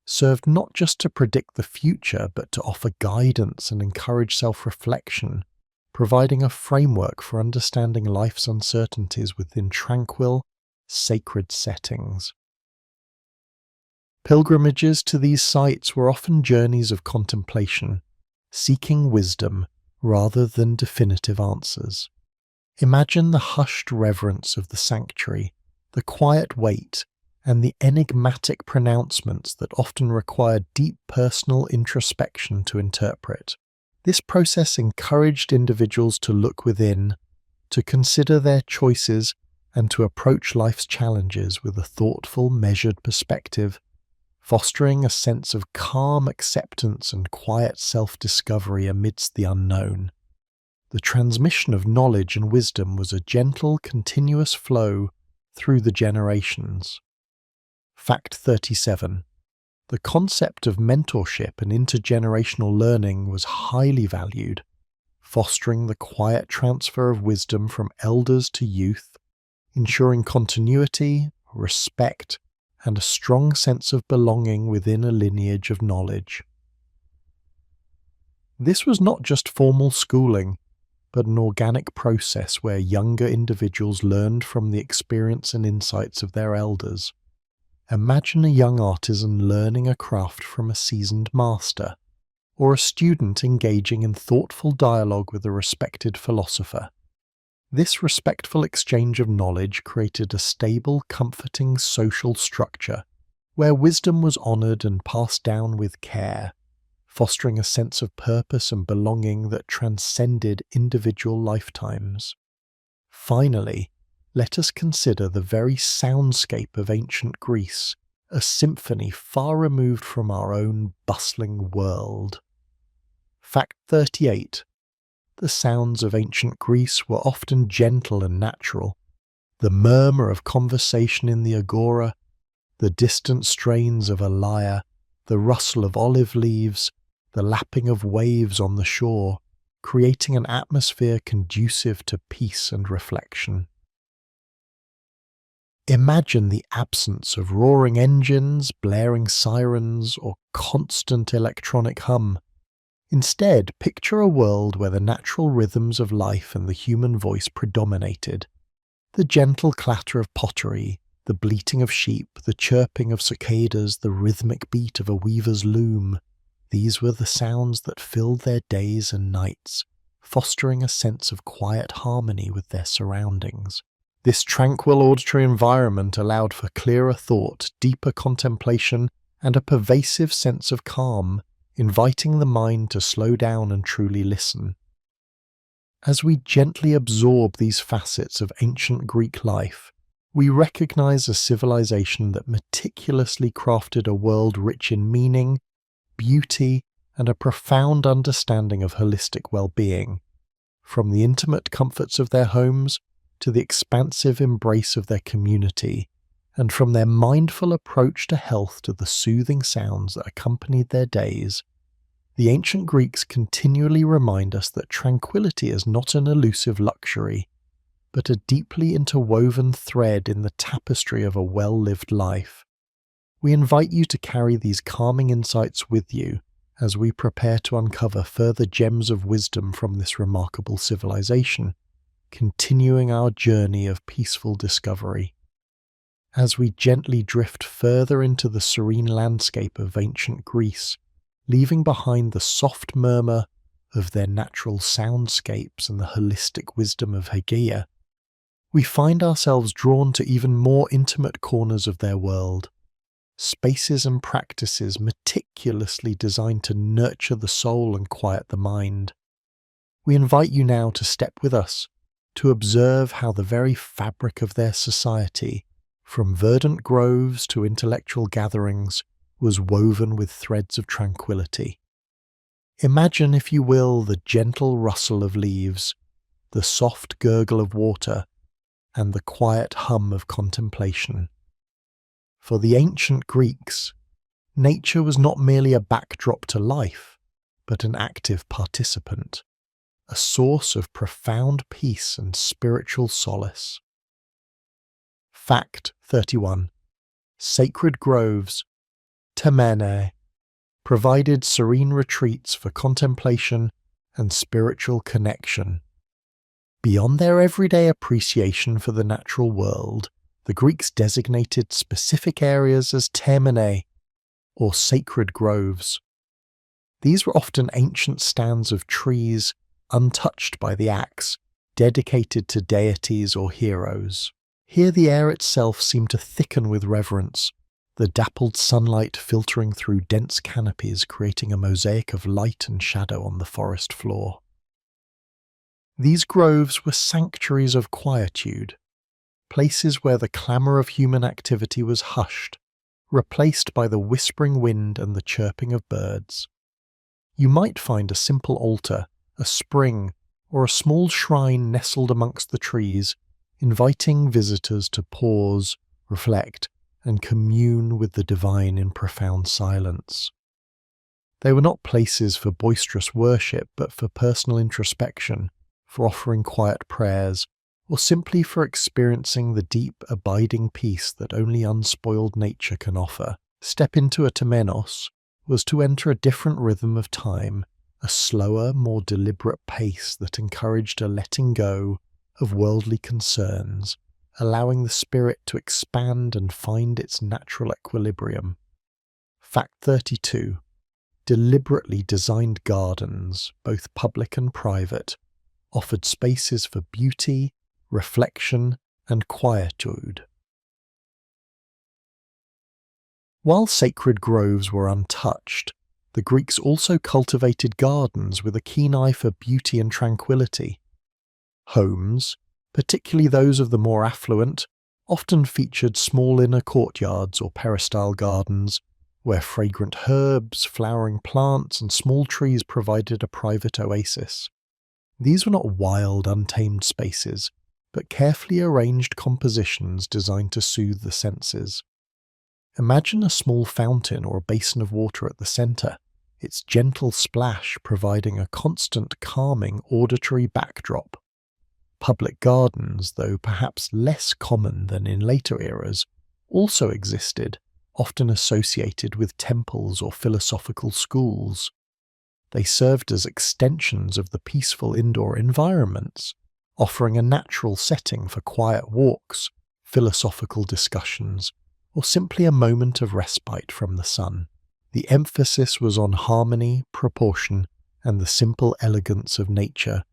served not just to predict the future but to offer guidance and encourage self-reflection, providing a framework for understanding life's uncertainties within tranquil, sacred settings. Pilgrimages to these sites were often journeys of contemplation, seeking wisdom rather than definitive answers. Imagine the hushed reverence of the sanctuary, the quiet wait, and the enigmatic pronouncements that often require deep personal introspection to interpret. This process encouraged individuals to look within, to consider their choices, and to approach life's challenges with a thoughtful, measured perspective, fostering a sense of calm acceptance and quiet self-discovery amidst the unknown. The transmission of knowledge and wisdom was a gentle, continuous flow through the generations. Fact 37. The concept of mentorship and intergenerational learning was highly valued, fostering the quiet transfer of wisdom from elders to youth, ensuring continuity, respect, and a strong sense of belonging within a lineage of knowledge. This was not just formal schooling, but an organic process where younger individuals learned from the experience and insights of their elders. Imagine a young artisan learning a craft from a seasoned master, or a student engaging in thoughtful dialogue with a respected philosopher. This respectful exchange of knowledge created a stable, comforting social structure where wisdom was honoured and passed down with care, fostering a sense of purpose and belonging that transcended individual lifetimes. Finally, let us consider the very soundscape of ancient Greece, a symphony far removed from our own bustling world. Fact 38. The sounds of ancient Greece were often gentle and natural. The murmur of conversation in the agora, the distant strains of a lyre, the rustle of olive leaves, the lapping of waves on the shore, creating an atmosphere conducive to peace and reflection. Imagine the absence of roaring engines, blaring sirens, or constant electronic hum. Instead, picture a world where the natural rhythms of life and the human voice predominated. The gentle clatter of pottery, the bleating of sheep, the chirping of cicadas, the rhythmic beat of a weaver's loom. These were the sounds that filled their days and nights, fostering a sense of quiet harmony with their surroundings. This tranquil auditory environment allowed for clearer thought, deeper contemplation, and a pervasive sense of calm, inviting the mind to slow down and truly listen. As we gently absorb these facets of ancient Greek life, we recognize a civilization that meticulously crafted a world rich in meaning, beauty, and a profound understanding of holistic well-being, from the intimate comforts of their homes to the expansive embrace of their community, and from their mindful approach to health to the soothing sounds that accompanied their days. The ancient Greeks continually remind us that tranquility is not an elusive luxury, but a deeply interwoven thread in the tapestry of a well-lived life. We invite you to carry these calming insights with you as we prepare to uncover further gems of wisdom from this remarkable civilization, continuing our journey of peaceful discovery. As we gently drift further into the serene landscape of ancient Greece, leaving behind the soft murmur of their natural soundscapes and the holistic wisdom of Aegean, we find ourselves drawn to even more intimate corners of their world, spaces and practices meticulously designed to nurture the soul and quiet the mind. We invite you now to step with us, to observe how the very fabric of their society, from verdant groves to intellectual gatherings, was woven with threads of tranquility. Imagine, if you will, the gentle rustle of leaves, the soft gurgle of water, and the quiet hum of contemplation. For the ancient Greeks, nature was not merely a backdrop to life, but an active participant, a source of profound peace and spiritual solace. Fact 31. Sacred groves, temene, provided serene retreats for contemplation and spiritual connection. Beyond their everyday appreciation for the natural world, the Greeks designated specific areas as temene, or sacred groves. These were often ancient stands of trees, untouched by the axe, dedicated to deities or heroes. Here the air itself seemed to thicken with reverence, the dappled sunlight filtering through dense canopies, creating a mosaic of light and shadow on the forest floor. These groves were sanctuaries of quietude, places where the clamour of human activity was hushed, replaced by the whispering wind and the chirping of birds. You might find a simple altar, a spring, or a small shrine nestled amongst the trees, inviting visitors to pause, reflect, and commune with the divine in profound silence. They were not places for boisterous worship, but for personal introspection, for offering quiet prayers, or simply for experiencing the deep, abiding peace that only unspoiled nature can offer. Step into a temenos was to enter a different rhythm of time, a slower, more deliberate pace that encouraged a letting go of worldly concerns, allowing the spirit to expand and find its natural equilibrium. Fact 32. Deliberately designed gardens, both public and private, offered spaces for beauty, reflection, and quietude. While sacred groves were untouched, the Greeks also cultivated gardens with a keen eye for beauty and tranquility. Homes, particularly those of the more affluent, often featured small inner courtyards or peristyle gardens, where fragrant herbs, flowering plants, and small trees provided a private oasis. These were not wild, untamed spaces, but carefully arranged compositions designed to soothe the senses. Imagine a small fountain or a basin of water at the centre, its gentle splash providing a constant calming auditory backdrop. Public gardens, though perhaps less common than in later eras, also existed, often associated with temples or philosophical schools. They served as extensions of the peaceful indoor environments, offering a natural setting for quiet walks, philosophical discussions, or simply a moment of respite from the sun. The emphasis was on harmony, proportion, and the simple elegance of nature,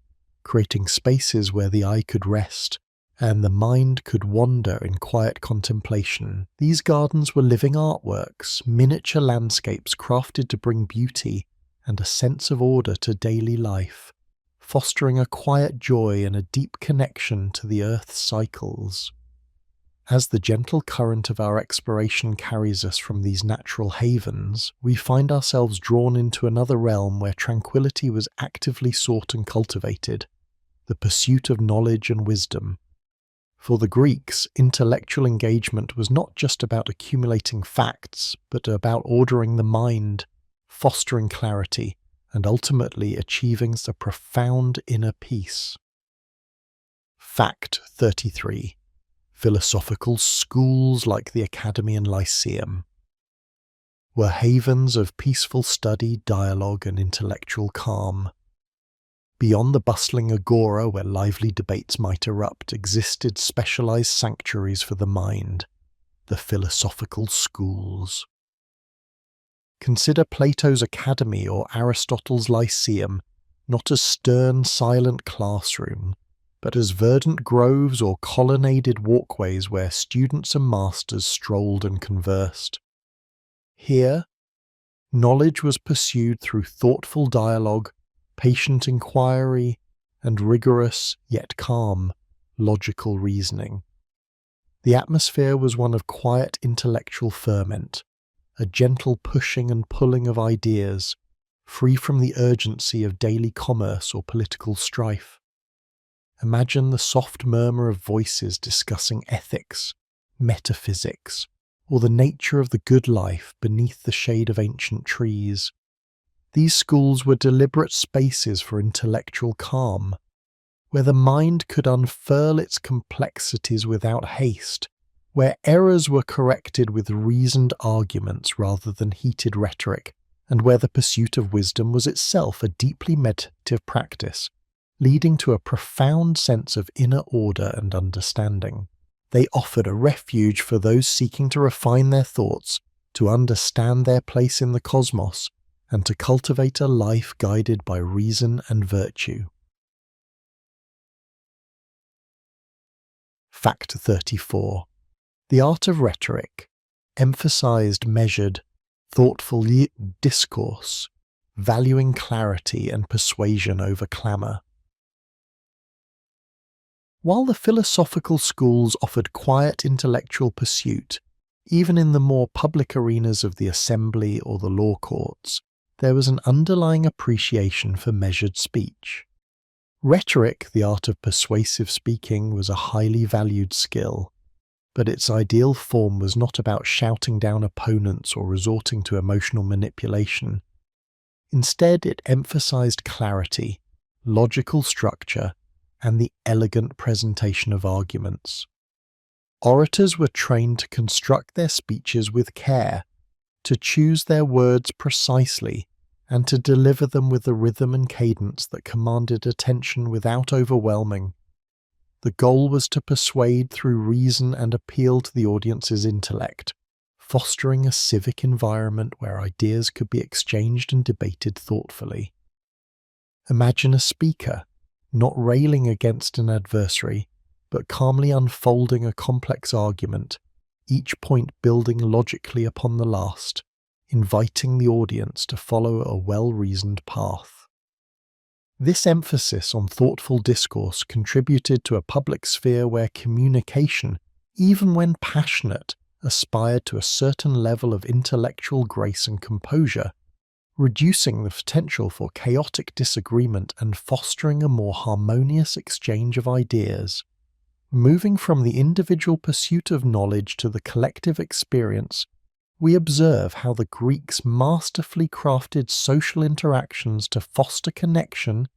creating spaces where the eye could rest and the mind could wander in quiet contemplation. These gardens were living artworks, miniature landscapes crafted to bring beauty and a sense of order to daily life, fostering a quiet joy and a deep connection to the earth's cycles. As the gentle current of our exploration carries us from these natural havens, we find ourselves drawn into another realm where tranquility was actively sought and cultivated, the pursuit of knowledge and wisdom. For the Greeks, intellectual engagement was not just about accumulating facts, but about ordering the mind, fostering clarity, and ultimately achieving a profound inner peace. Fact 33. Philosophical schools like the Academy and Lyceum were havens of peaceful study, dialogue, and intellectual calm. Beyond the bustling agora where lively debates might erupt existed specialized sanctuaries for the mind, the philosophical schools. Consider Plato's Academy or Aristotle's Lyceum not as stern, silent classrooms, but as verdant groves or colonnaded walkways where students and masters strolled and conversed. Here, knowledge was pursued through thoughtful dialogue, patient inquiry, and rigorous, yet calm, logical reasoning. The atmosphere was one of quiet intellectual ferment, a gentle pushing and pulling of ideas, free from the urgency of daily commerce or political strife. Imagine the soft murmur of voices discussing ethics, metaphysics, or the nature of the good life beneath the shade of ancient trees. These schools were deliberate spaces for intellectual calm, where the mind could unfurl its complexities without haste, where errors were corrected with reasoned arguments rather than heated rhetoric, and where the pursuit of wisdom was itself a deeply meditative practice, leading to a profound sense of inner order and understanding. They offered a refuge for those seeking to refine their thoughts, to understand their place in the cosmos, and to cultivate a life guided by reason and virtue. Fact 34. The art of rhetoric emphasized measured, thoughtful discourse, valuing clarity and persuasion over clamor. While the philosophical schools offered quiet intellectual pursuit, even in the more public arenas of the assembly or the law courts, there was an underlying appreciation for measured speech. Rhetoric, the art of persuasive speaking, was a highly valued skill, but its ideal form was not about shouting down opponents or resorting to emotional manipulation. Instead, it emphasized clarity, logical structure, and the elegant presentation of arguments. Orators were trained to construct their speeches with care, to choose their words precisely, and to deliver them with a rhythm and cadence that commanded attention without overwhelming. The goal was to persuade through reason and appeal to the audience's intellect, fostering a civic environment where ideas could be exchanged and debated thoughtfully. Imagine a speaker, not railing against an adversary, but calmly unfolding a complex argument, each point building logically upon the last, inviting the audience to follow a well-reasoned path. This emphasis on thoughtful discourse contributed to a public sphere where communication, even when passionate, aspired to a certain level of intellectual grace and composure, reducing the potential for chaotic disagreement and fostering a more harmonious exchange of ideas. Moving from the individual pursuit of knowledge to the collective experience, we observe how the Greeks masterfully crafted social interactions to foster connection,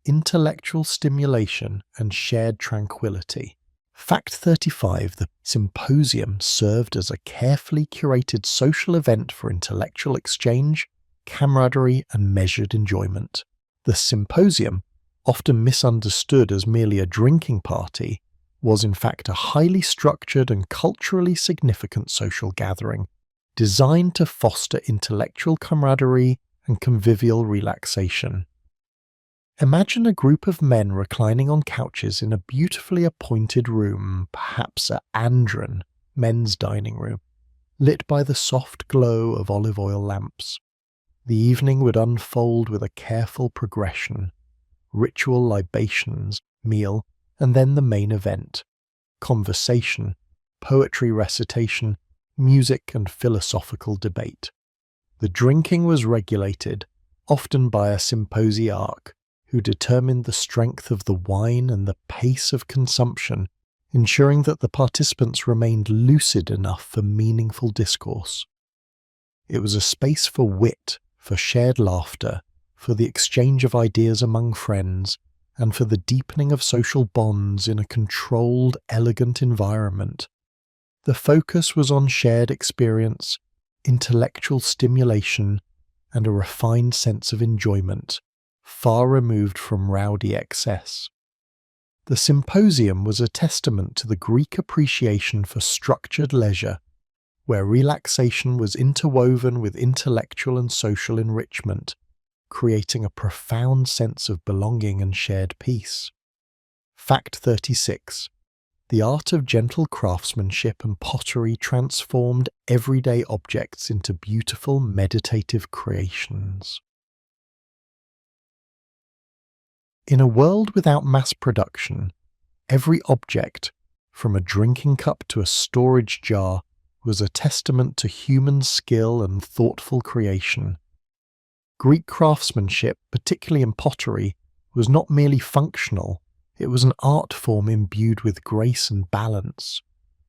intellectual stimulation, and shared tranquility. Fact 35. The symposium served as a carefully curated social event for intellectual exchange, camaraderie, and measured enjoyment. The symposium, often misunderstood as merely a drinking party, was in fact a highly structured and culturally significant social gathering, designed to foster intellectual camaraderie and convivial relaxation. Imagine a group of men reclining on couches in a beautifully appointed room, perhaps an andron, men's dining room, lit by the soft glow of olive oil lamps. The evening would unfold with a careful progression: ritual libations, meal, and then the main event: conversation, poetry recitation, music, and philosophical debate. The drinking was regulated, often by a symposiarch, who determined the strength of the wine and the pace of consumption, ensuring that the participants remained lucid enough for meaningful discourse. It was a space for wit, for shared laughter, for the exchange of ideas among friends, and for the deepening of social bonds in a controlled, elegant environment. The focus was on shared experience, intellectual stimulation, and a refined sense of enjoyment, far removed from rowdy excess. The symposium was a testament to the Greek appreciation for structured leisure, where relaxation was interwoven with intellectual and social enrichment, creating a profound sense of belonging and shared peace. Fact 36. The art of gentle craftsmanship and pottery transformed everyday objects into beautiful meditative creations. In a world without mass production, every object, from a drinking cup to a storage jar, was a testament to human skill and thoughtful creation. Greek craftsmanship, particularly in pottery, was not merely functional, it was an art form imbued with grace and balance.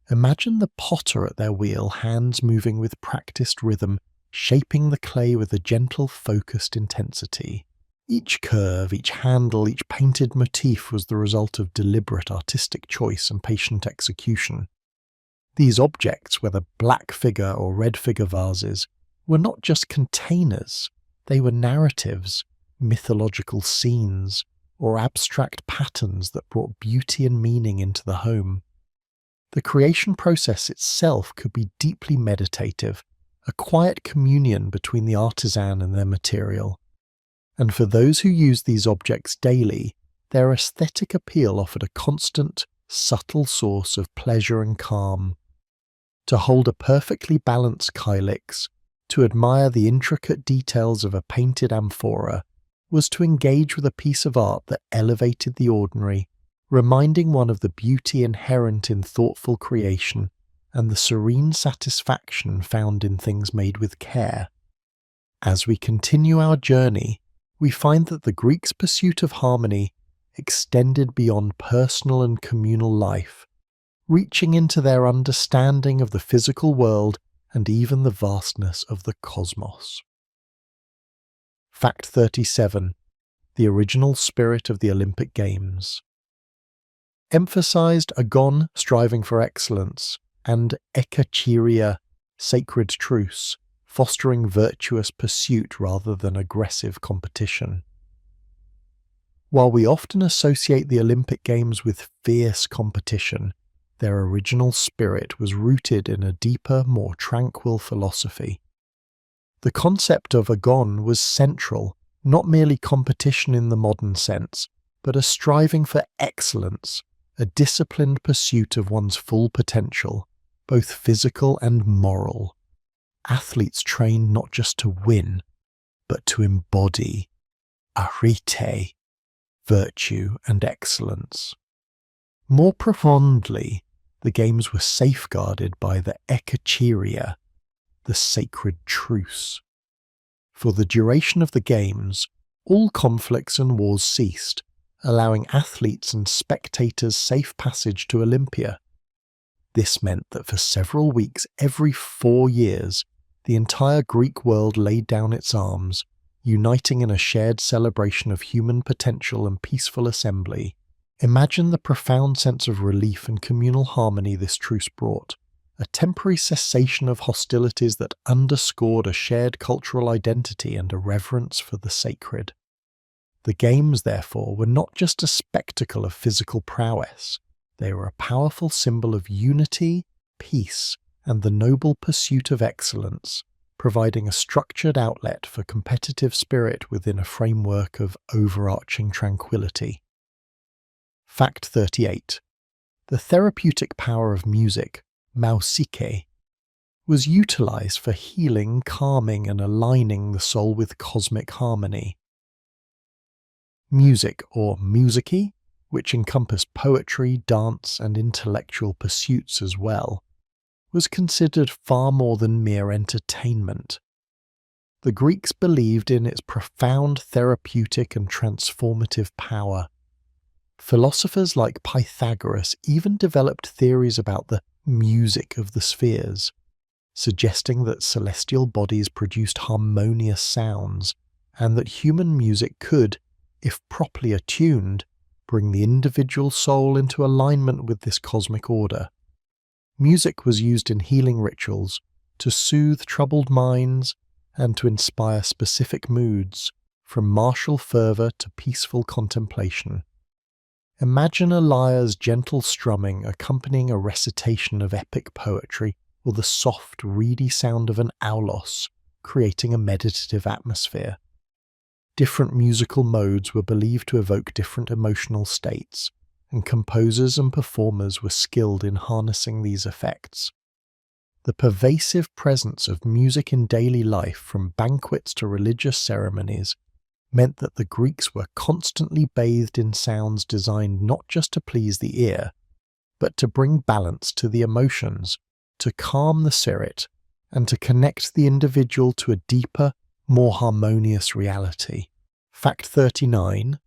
Imagine the potter at their wheel, hands moving with practiced rhythm, shaping the clay with a gentle, focused intensity. Each curve, each handle, each painted motif was the result of deliberate artistic choice and patient execution. These objects, whether black figure or red figure vases, were not just containers, they were narratives, mythological scenes, or abstract patterns that brought beauty and meaning into the home. The creation process itself could be deeply meditative, a quiet communion between the artisan and their material. And for those who used these objects daily, their aesthetic appeal offered a constant, subtle source of pleasure and calm. To hold a perfectly balanced kylix, to admire the intricate details of a painted amphora, was to engage with a piece of art that elevated the ordinary, reminding one of the beauty inherent in thoughtful creation and the serene satisfaction found in things made with care. As we continue our journey, we find that the Greeks' pursuit of harmony extended beyond personal and communal life, reaching into their understanding of the physical world and even the vastness of the cosmos. Fact 37. The original spirit of the Olympic Games emphasized agon, striving for excellence, and ekacheria, sacred truce, fostering virtuous pursuit rather than aggressive competition. While we often associate the Olympic Games with fierce competition, their original spirit was rooted in a deeper, more tranquil philosophy. The concept of agon was central, not merely competition in the modern sense, but a striving for excellence, a disciplined pursuit of one's full potential, both physical and moral. Athletes trained not just to win, but to embody arete, virtue and excellence. More profoundly, the games were safeguarded by the ekacheria, the sacred truce. For the duration of the games, all conflicts and wars ceased, allowing athletes and spectators safe passage to Olympia. This meant that for several weeks every 4 years, the entire Greek world laid down its arms, uniting in a shared celebration of human potential and peaceful assembly. Imagine the profound sense of relief and communal harmony this truce brought, a temporary cessation of hostilities that underscored a shared cultural identity and a reverence for the sacred. The games, therefore, were not just a spectacle of physical prowess, they were a powerful symbol of unity, peace, and the noble pursuit of excellence, providing a structured outlet for competitive spirit within a framework of overarching tranquility. Fact 38. The therapeutic power of music, mousike, was utilized for healing, calming, and aligning the soul with cosmic harmony. Music, or musiki, which encompassed poetry, dance, and intellectual pursuits as well, was considered far more than mere entertainment. The Greeks believed in its profound therapeutic and transformative power. Philosophers like Pythagoras even developed theories about the music of the spheres, suggesting that celestial bodies produced harmonious sounds, and that human music could, if properly attuned, bring the individual soul into alignment with this cosmic order. Music was used in healing rituals to soothe troubled minds and to inspire specific moods, from martial fervour to peaceful contemplation. Imagine a lyre's gentle strumming accompanying a recitation of epic poetry, or the soft, reedy sound of an aulos, creating a meditative atmosphere. Different musical modes were believed to evoke different emotional states, and composers and performers were skilled in harnessing these effects. The pervasive presence of music in daily life, from banquets to religious ceremonies, meant that the Greeks were constantly bathed in sounds designed not just to please the ear, but to bring balance to the emotions, to calm the spirit, and to connect the individual to a deeper, more harmonious reality. Fact 39.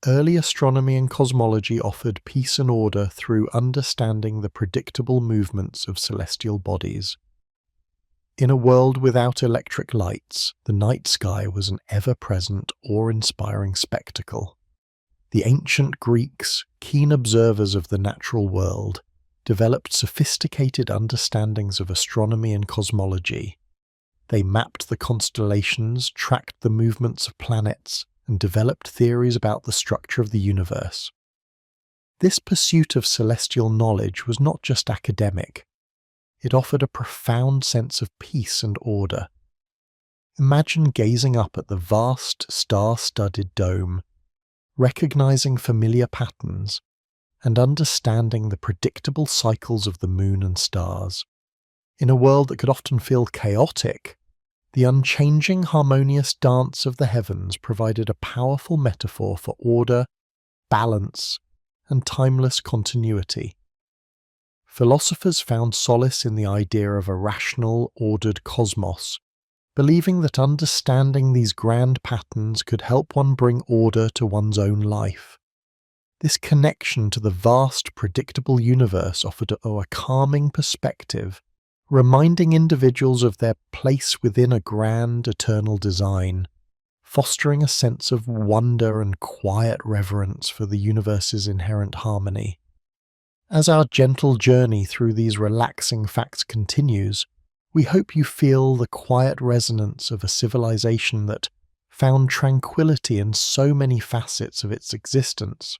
Early astronomy and cosmology offered peace and order through understanding the predictable movements of celestial bodies. In a world without electric lights, the night sky was an ever-present, awe-inspiring spectacle. The ancient Greeks, keen observers of the natural world, developed sophisticated understandings of astronomy and cosmology. They mapped the constellations, tracked the movements of planets, and developed theories about the structure of the universe. This pursuit of celestial knowledge was not just academic. It offered a profound sense of peace and order. Imagine gazing up at the vast, star-studded dome, recognizing familiar patterns, and understanding the predictable cycles of the moon and stars. In a world that could often feel chaotic, the unchanging, harmonious dance of the heavens provided a powerful metaphor for order, balance, and timeless continuity. Philosophers found solace in the idea of a rational, ordered cosmos, believing that understanding these grand patterns could help one bring order to one's own life. This connection to the vast, predictable universe offered a calming perspective, reminding individuals of their place within a grand, eternal design, fostering a sense of wonder and quiet reverence for the universe's inherent harmony. As our gentle journey through these relaxing facts continues, we hope you feel the quiet resonance of a civilization that found tranquility in so many facets of its existence.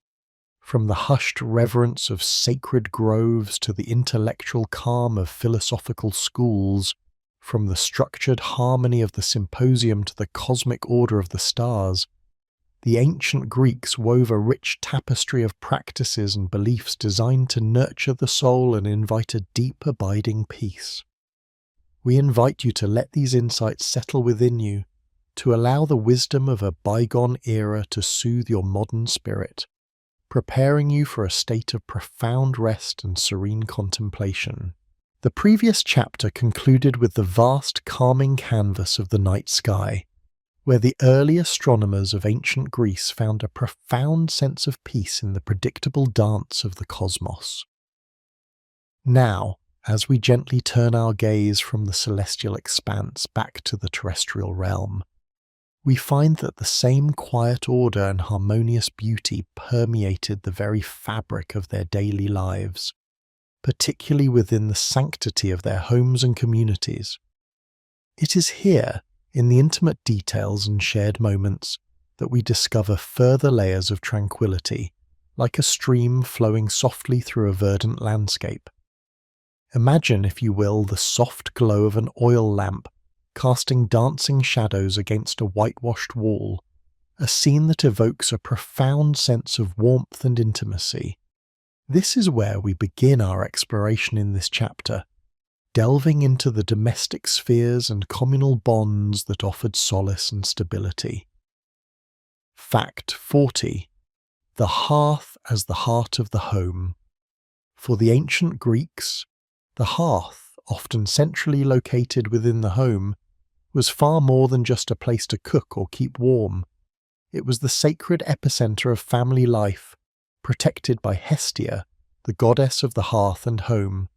From the hushed reverence of sacred groves to the intellectual calm of philosophical schools, from the structured harmony of the symposium to the cosmic order of the stars, the ancient Greeks wove a rich tapestry of practices and beliefs designed to nurture the soul and invite a deep, abiding peace. We invite you to let these insights settle within you, to allow the wisdom of a bygone era to soothe your modern spirit, preparing you for a state of profound rest and serene contemplation. The previous chapter concluded with the vast, calming canvas of the night sky, where the early astronomers of ancient Greece found a profound sense of peace in the predictable dance of the cosmos. Now, as we gently turn our gaze from the celestial expanse back to the terrestrial realm, we find that the same quiet order and harmonious beauty permeated the very fabric of their daily lives, particularly within the sanctity of their homes and communities. It is here, in the intimate details and shared moments, that we discover further layers of tranquility, like a stream flowing softly through a verdant landscape. Imagine, if you will, the soft glow of an oil lamp casting dancing shadows against a whitewashed wall, a scene that evokes a profound sense of warmth and intimacy. This is where we begin our exploration in this chapter, delving into the domestic spheres and communal bonds that offered solace and stability. Fact 40. The hearth as the heart of the home. For the ancient Greeks, the hearth often centrally located within the home, was far more than just a place to cook or keep warm. It was the sacred epicenter of family life, protected by Hestia, the goddess of the hearth and home.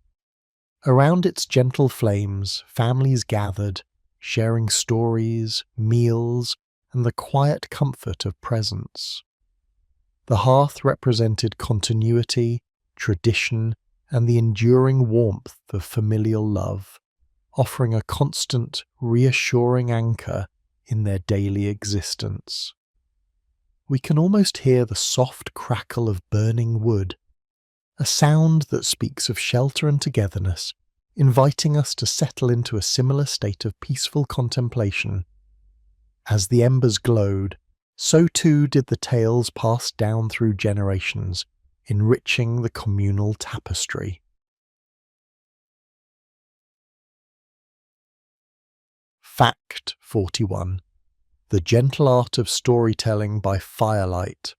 Around its gentle flames, families gathered, sharing stories, meals, and the quiet comfort of presence. The hearth represented continuity, tradition, and the enduring warmth of familial love, offering a constant, reassuring anchor in their daily existence. We can almost hear the soft crackle of burning wood, a sound that speaks of shelter and togetherness, inviting us to settle into a similar state of peaceful contemplation. As the embers glowed, so too did the tales passed down through generations, enriching the communal tapestry. Fact 41. The gentle art of storytelling by firelight.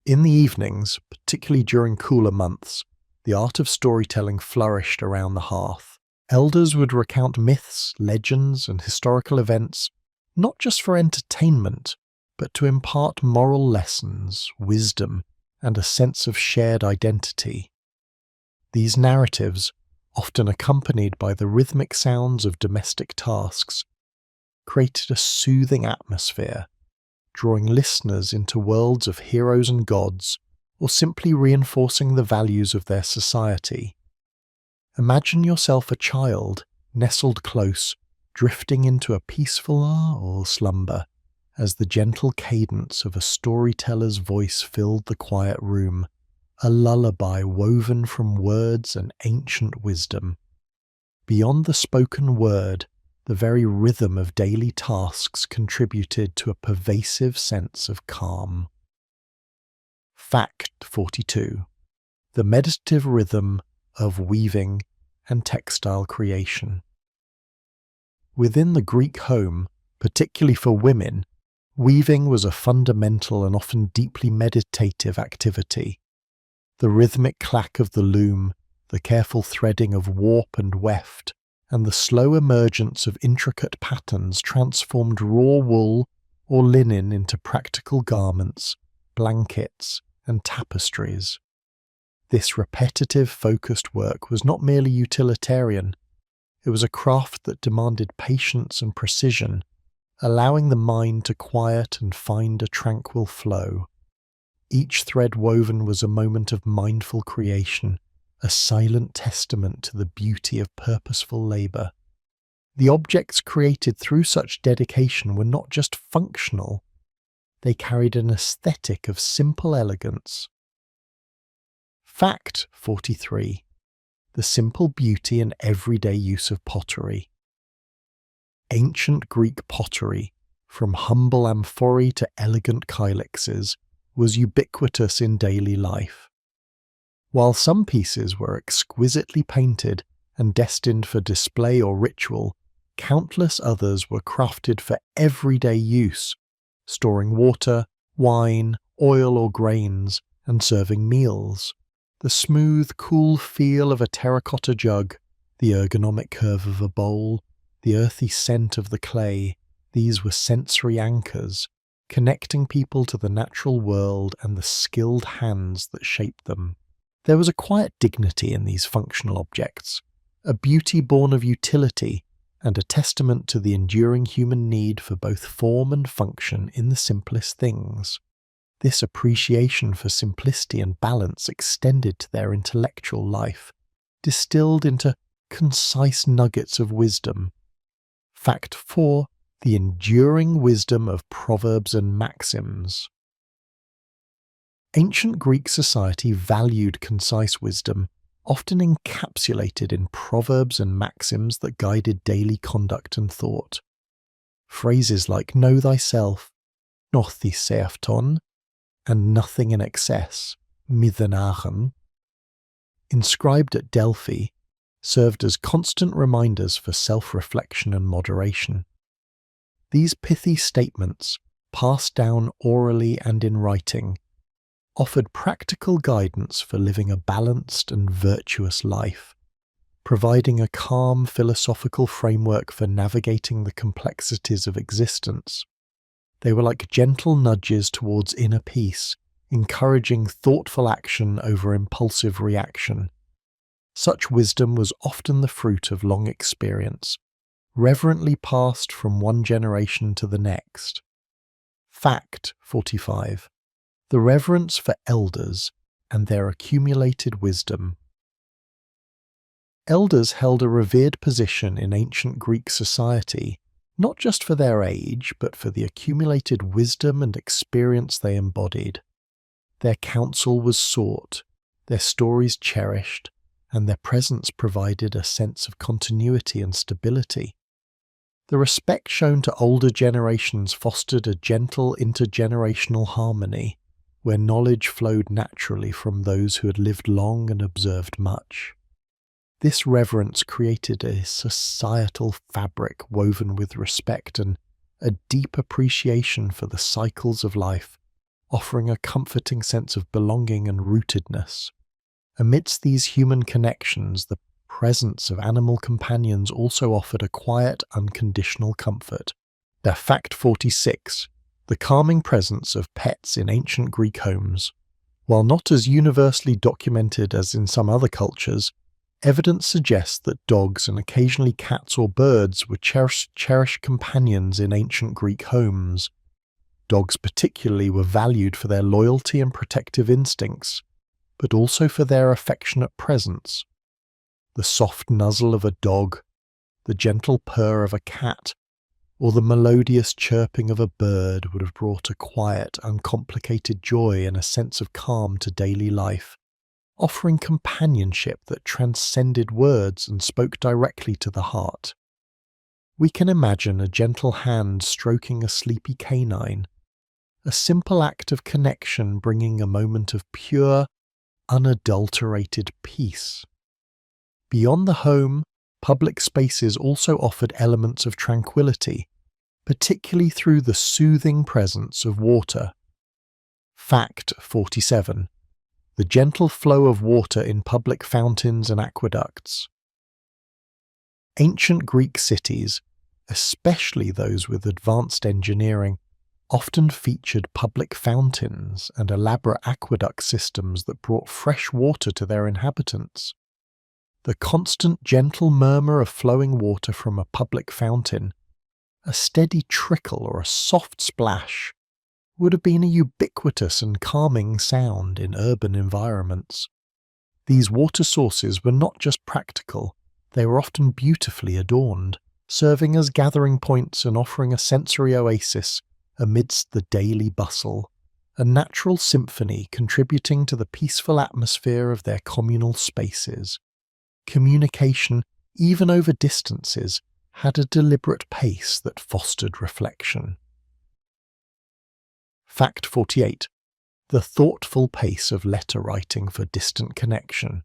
In the evenings, particularly during cooler months, the art of storytelling flourished around the hearth. Elders would recount myths, legends, and historical events, not just for entertainment, but to impart moral lessons, wisdom, and a sense of shared identity. These narratives, often accompanied by the rhythmic sounds of domestic tasks, created a soothing atmosphere, drawing listeners into worlds of heroes and gods, or simply reinforcing the values of their society. Imagine yourself a child, nestled close, drifting into a peaceful slumber, as the gentle cadence of a storyteller's voice filled the quiet room, a lullaby woven from words and ancient wisdom. Beyond the spoken word, the very rhythm of daily tasks contributed to a pervasive sense of calm. Fact 42. The meditative rhythm of weaving and textile creation. Within the Greek home, particularly for women, weaving was a fundamental and often deeply meditative activity. The rhythmic clack of the loom, the careful threading of warp and weft, and the slow emergence of intricate patterns transformed raw wool or linen into practical garments, blankets, and tapestries. This repetitive, focused work was not merely utilitarian. It was a craft that demanded patience and precision, allowing the mind to quiet and find a tranquil flow. Each thread woven was a moment of mindful creation, a silent testament to the beauty of purposeful labour. The objects created through such dedication were not just functional, they carried an aesthetic of simple elegance. Fact 43. The simple beauty and everyday use of pottery. Ancient Greek pottery, from humble amphorae to elegant kylixes, was ubiquitous in daily life. While some pieces were exquisitely painted and destined for display or ritual, countless others were crafted for everyday use, storing water, wine, oil or grains, and serving meals. The smooth, cool feel of a terracotta jug, the ergonomic curve of a bowl, the earthy scent of the clay, these were sensory anchors, connecting people to the natural world and the skilled hands that shaped them. There was a quiet dignity in these functional objects, a beauty born of utility, and a testament to the enduring human need for both form and function in the simplest things. This appreciation for simplicity and balance extended to their intellectual life, distilled into concise nuggets of wisdom. Fact 4. The enduring wisdom of proverbs and maxims. Ancient Greek society valued concise wisdom, often encapsulated in proverbs and maxims that guided daily conduct and thought. Phrases like "know thyself," "nothi seafton," and "nothing in excess," "mithenachem," inscribed at Delphi, served as constant reminders for self-reflection and moderation. These pithy statements, passed down orally and in writing, offered practical guidance for living a balanced and virtuous life, providing a calm philosophical framework for navigating the complexities of existence. They were like gentle nudges towards inner peace, encouraging thoughtful action over impulsive reaction. Such wisdom was often the fruit of long experience, reverently passed from one generation to the next. Fact 45. The reverence for elders and their accumulated wisdom. Elders held a revered position in ancient Greek society, not just for their age, but for the accumulated wisdom and experience they embodied. Their counsel was sought, their stories cherished, and their presence provided a sense of continuity and stability. The respect shown to older generations fostered a gentle intergenerational harmony, where knowledge flowed naturally from those who had lived long and observed much. This reverence created a societal fabric woven with respect and a deep appreciation for the cycles of life, offering a comforting sense of belonging and rootedness. Amidst these human connections, the presence of animal companions also offered a quiet, unconditional comfort. Fact 46. The calming presence of pets in ancient Greek homes. While not as universally documented as in some other cultures, evidence suggests that dogs and occasionally cats or birds were cherished companions in ancient Greek homes. Dogs particularly were valued for their loyalty and protective instincts, but also for their affectionate presence. The soft nuzzle of a dog, the gentle purr of a cat, or the melodious chirping of a bird would have brought a quiet, uncomplicated joy and a sense of calm to daily life, offering companionship that transcended words and spoke directly to the heart. We can imagine a gentle hand stroking a sleepy canine, a simple act of connection bringing a moment of pure, unadulterated peace. Beyond the home, public spaces also offered elements of tranquility, particularly through the soothing presence of water. Fact 47. The gentle flow of water in public fountains and aqueducts. Ancient Greek cities, especially those with advanced engineering, often featured public fountains and elaborate aqueduct systems that brought fresh water to their inhabitants. The constant gentle murmur of flowing water from a public fountain, a steady trickle or a soft splash, would have been a ubiquitous and calming sound in urban environments. These water sources were not just practical, they were often beautifully adorned, serving as gathering points and offering a sensory oasis amidst the daily bustle, a natural symphony contributing to the peaceful atmosphere of their communal spaces. Communication, even over distances, had a deliberate pace that fostered reflection. Fact 48. The thoughtful pace of letter writing for distant connection.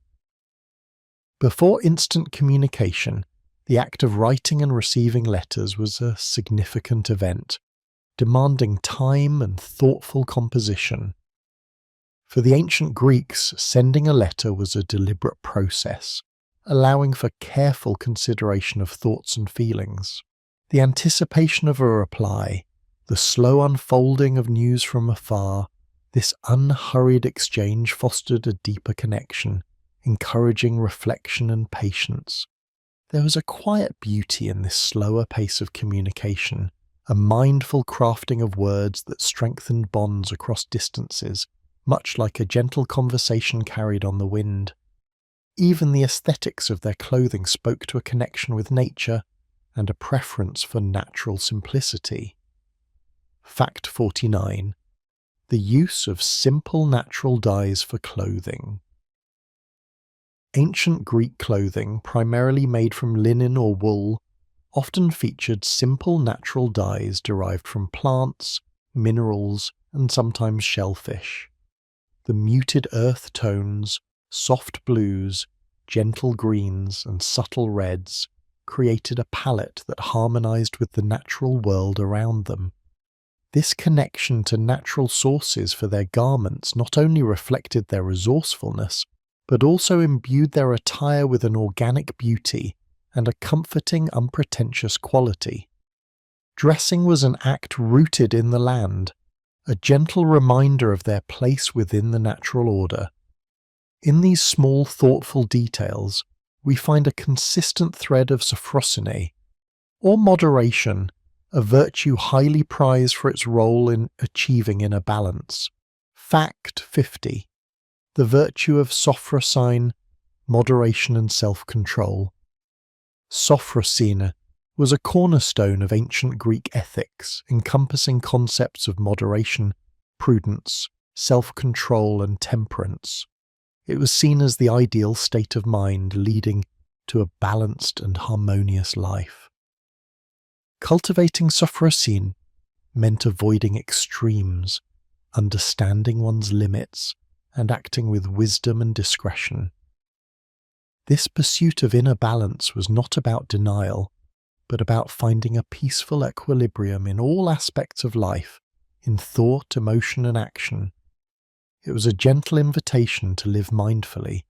Before instant communication, the act of writing and receiving letters was a significant event, demanding time and thoughtful composition. For the ancient Greeks, sending a letter was a deliberate process, allowing for careful consideration of thoughts and feelings. The anticipation of a reply, the slow unfolding of news from afar, this unhurried exchange fostered a deeper connection, encouraging reflection and patience. There was a quiet beauty in this slower pace of communication, a mindful crafting of words that strengthened bonds across distances, much like a gentle conversation carried on the wind. Even the aesthetics of their clothing spoke to a connection with nature and a preference for natural simplicity. Fact 49. The use of simple natural dyes for clothing. Ancient Greek clothing, primarily made from linen or wool, often featured simple natural dyes derived from plants, minerals, and sometimes shellfish. The muted earth tones, soft blues, gentle greens, and subtle reds created a palette that harmonized with the natural world around them. This connection to natural sources for their garments not only reflected their resourcefulness, but also imbued their attire with an organic beauty and a comforting, unpretentious quality. Dressing was an act rooted in the land, a gentle reminder of their place within the natural order. In these small, thoughtful details, we find a consistent thread of sophrosine, or moderation, a virtue highly prized for its role in achieving inner balance. Fact 50. The virtue of sophrosine, moderation and self-control. Sophrosine was a cornerstone of ancient Greek ethics, encompassing concepts of moderation, prudence, self-control and temperance. It was seen as the ideal state of mind leading to a balanced and harmonious life. Cultivating sophrosine meant avoiding extremes, understanding one's limits, and acting with wisdom and discretion. This pursuit of inner balance was not about denial, but about finding a peaceful equilibrium in all aspects of life, in thought, emotion, and action. It was a gentle invitation to live mindfully,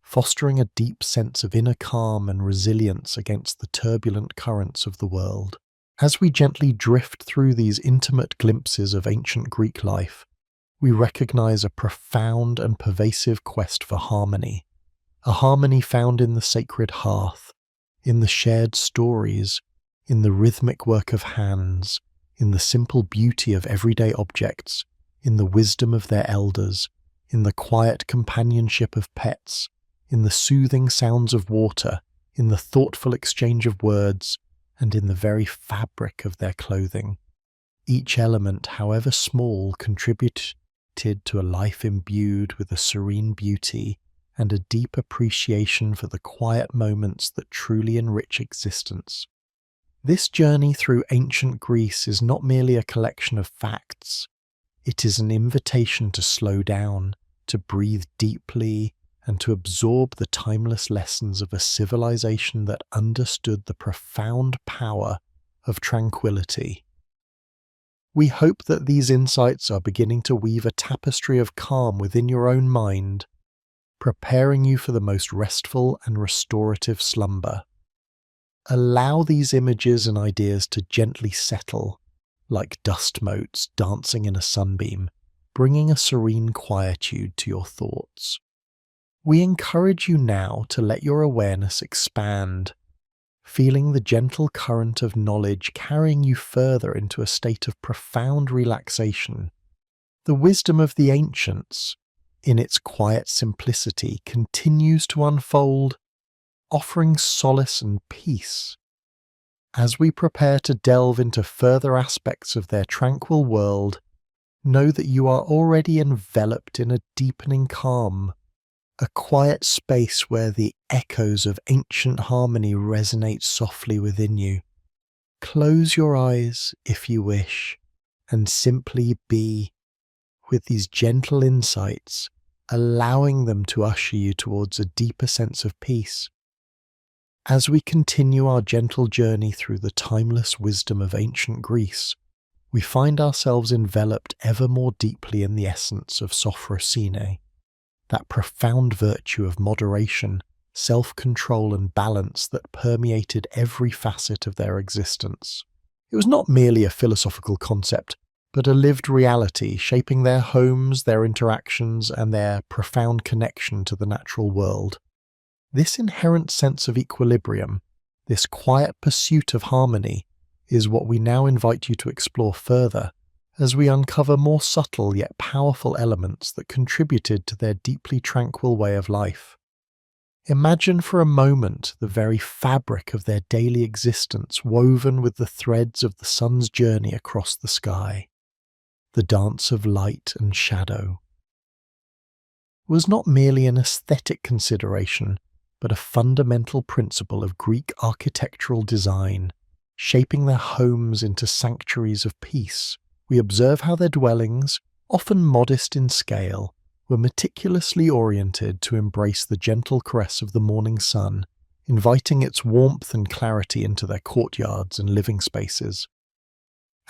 fostering a deep sense of inner calm and resilience against the turbulent currents of the world. As we gently drift through these intimate glimpses of ancient Greek life, we recognize a profound and pervasive quest for harmony, a harmony found in the sacred hearth, in the shared stories, in the rhythmic work of hands, in the simple beauty of everyday objects, in the wisdom of their elders, in the quiet companionship of pets, in the soothing sounds of water, in the thoughtful exchange of words, and in the very fabric of their clothing. Each element, however small, contributed to a life imbued with a serene beauty and a deep appreciation for the quiet moments that truly enrich existence. This journey through ancient Greece is not merely a collection of facts. It is an invitation to slow down, to breathe deeply, and to absorb the timeless lessons of a civilization that understood the profound power of tranquility. We hope that these insights are beginning to weave a tapestry of calm within your own mind, preparing you for the most restful and restorative slumber. Allow these images and ideas to gently settle, like dust motes dancing in a sunbeam, bringing a serene quietude to your thoughts. We encourage you now to let your awareness expand, feeling the gentle current of knowledge carrying you further into a state of profound relaxation. The wisdom of the ancients, in its quiet simplicity, continues to unfold, offering solace and peace. As we prepare to delve into further aspects of their tranquil world, know that you are already enveloped in a deepening calm, a quiet space where the echoes of ancient harmony resonate softly within you. Close your eyes if you wish, and simply be with these gentle insights, allowing them to usher you towards a deeper sense of peace. As we continue our gentle journey through the timeless wisdom of ancient Greece, we find ourselves enveloped ever more deeply in the essence of sophrosine, that profound virtue of moderation, self-control and balance that permeated every facet of their existence. It was not merely a philosophical concept, but a lived reality shaping their homes, their interactions, and their profound connection to the natural world. This inherent sense of equilibrium, this quiet pursuit of harmony, is what we now invite you to explore further as we uncover more subtle yet powerful elements that contributed to their deeply tranquil way of life. Imagine for a moment the very fabric of their daily existence woven with the threads of the sun's journey across the sky. The dance of light and shadow was not merely an aesthetic consideration, but a fundamental principle of Greek architectural design, shaping their homes into sanctuaries of peace. We observe how their dwellings, often modest in scale, were meticulously oriented to embrace the gentle caress of the morning sun, inviting its warmth and clarity into their courtyards and living spaces.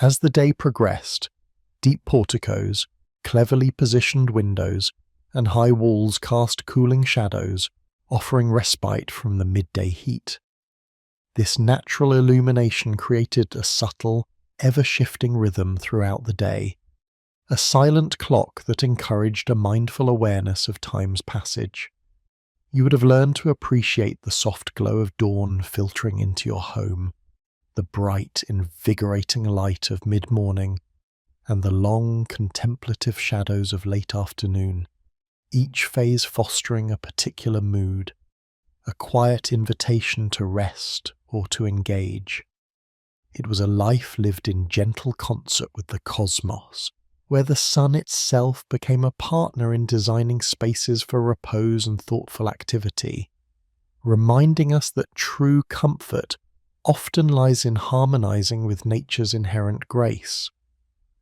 As the day progressed, deep porticos, cleverly positioned windows, and high walls cast cooling shadows, offering respite from the midday heat. This natural illumination created a subtle, ever-shifting rhythm throughout the day, a silent clock that encouraged a mindful awareness of time's passage. You would have learned to appreciate the soft glow of dawn filtering into your home, the bright, invigorating light of mid-morning, and the long, contemplative shadows of late afternoon, each phase fostering a particular mood, a quiet invitation to rest or to engage. It was a life lived in gentle concert with the cosmos, where the sun itself became a partner in designing spaces for repose and thoughtful activity, reminding us that true comfort often lies in harmonizing with nature's inherent grace.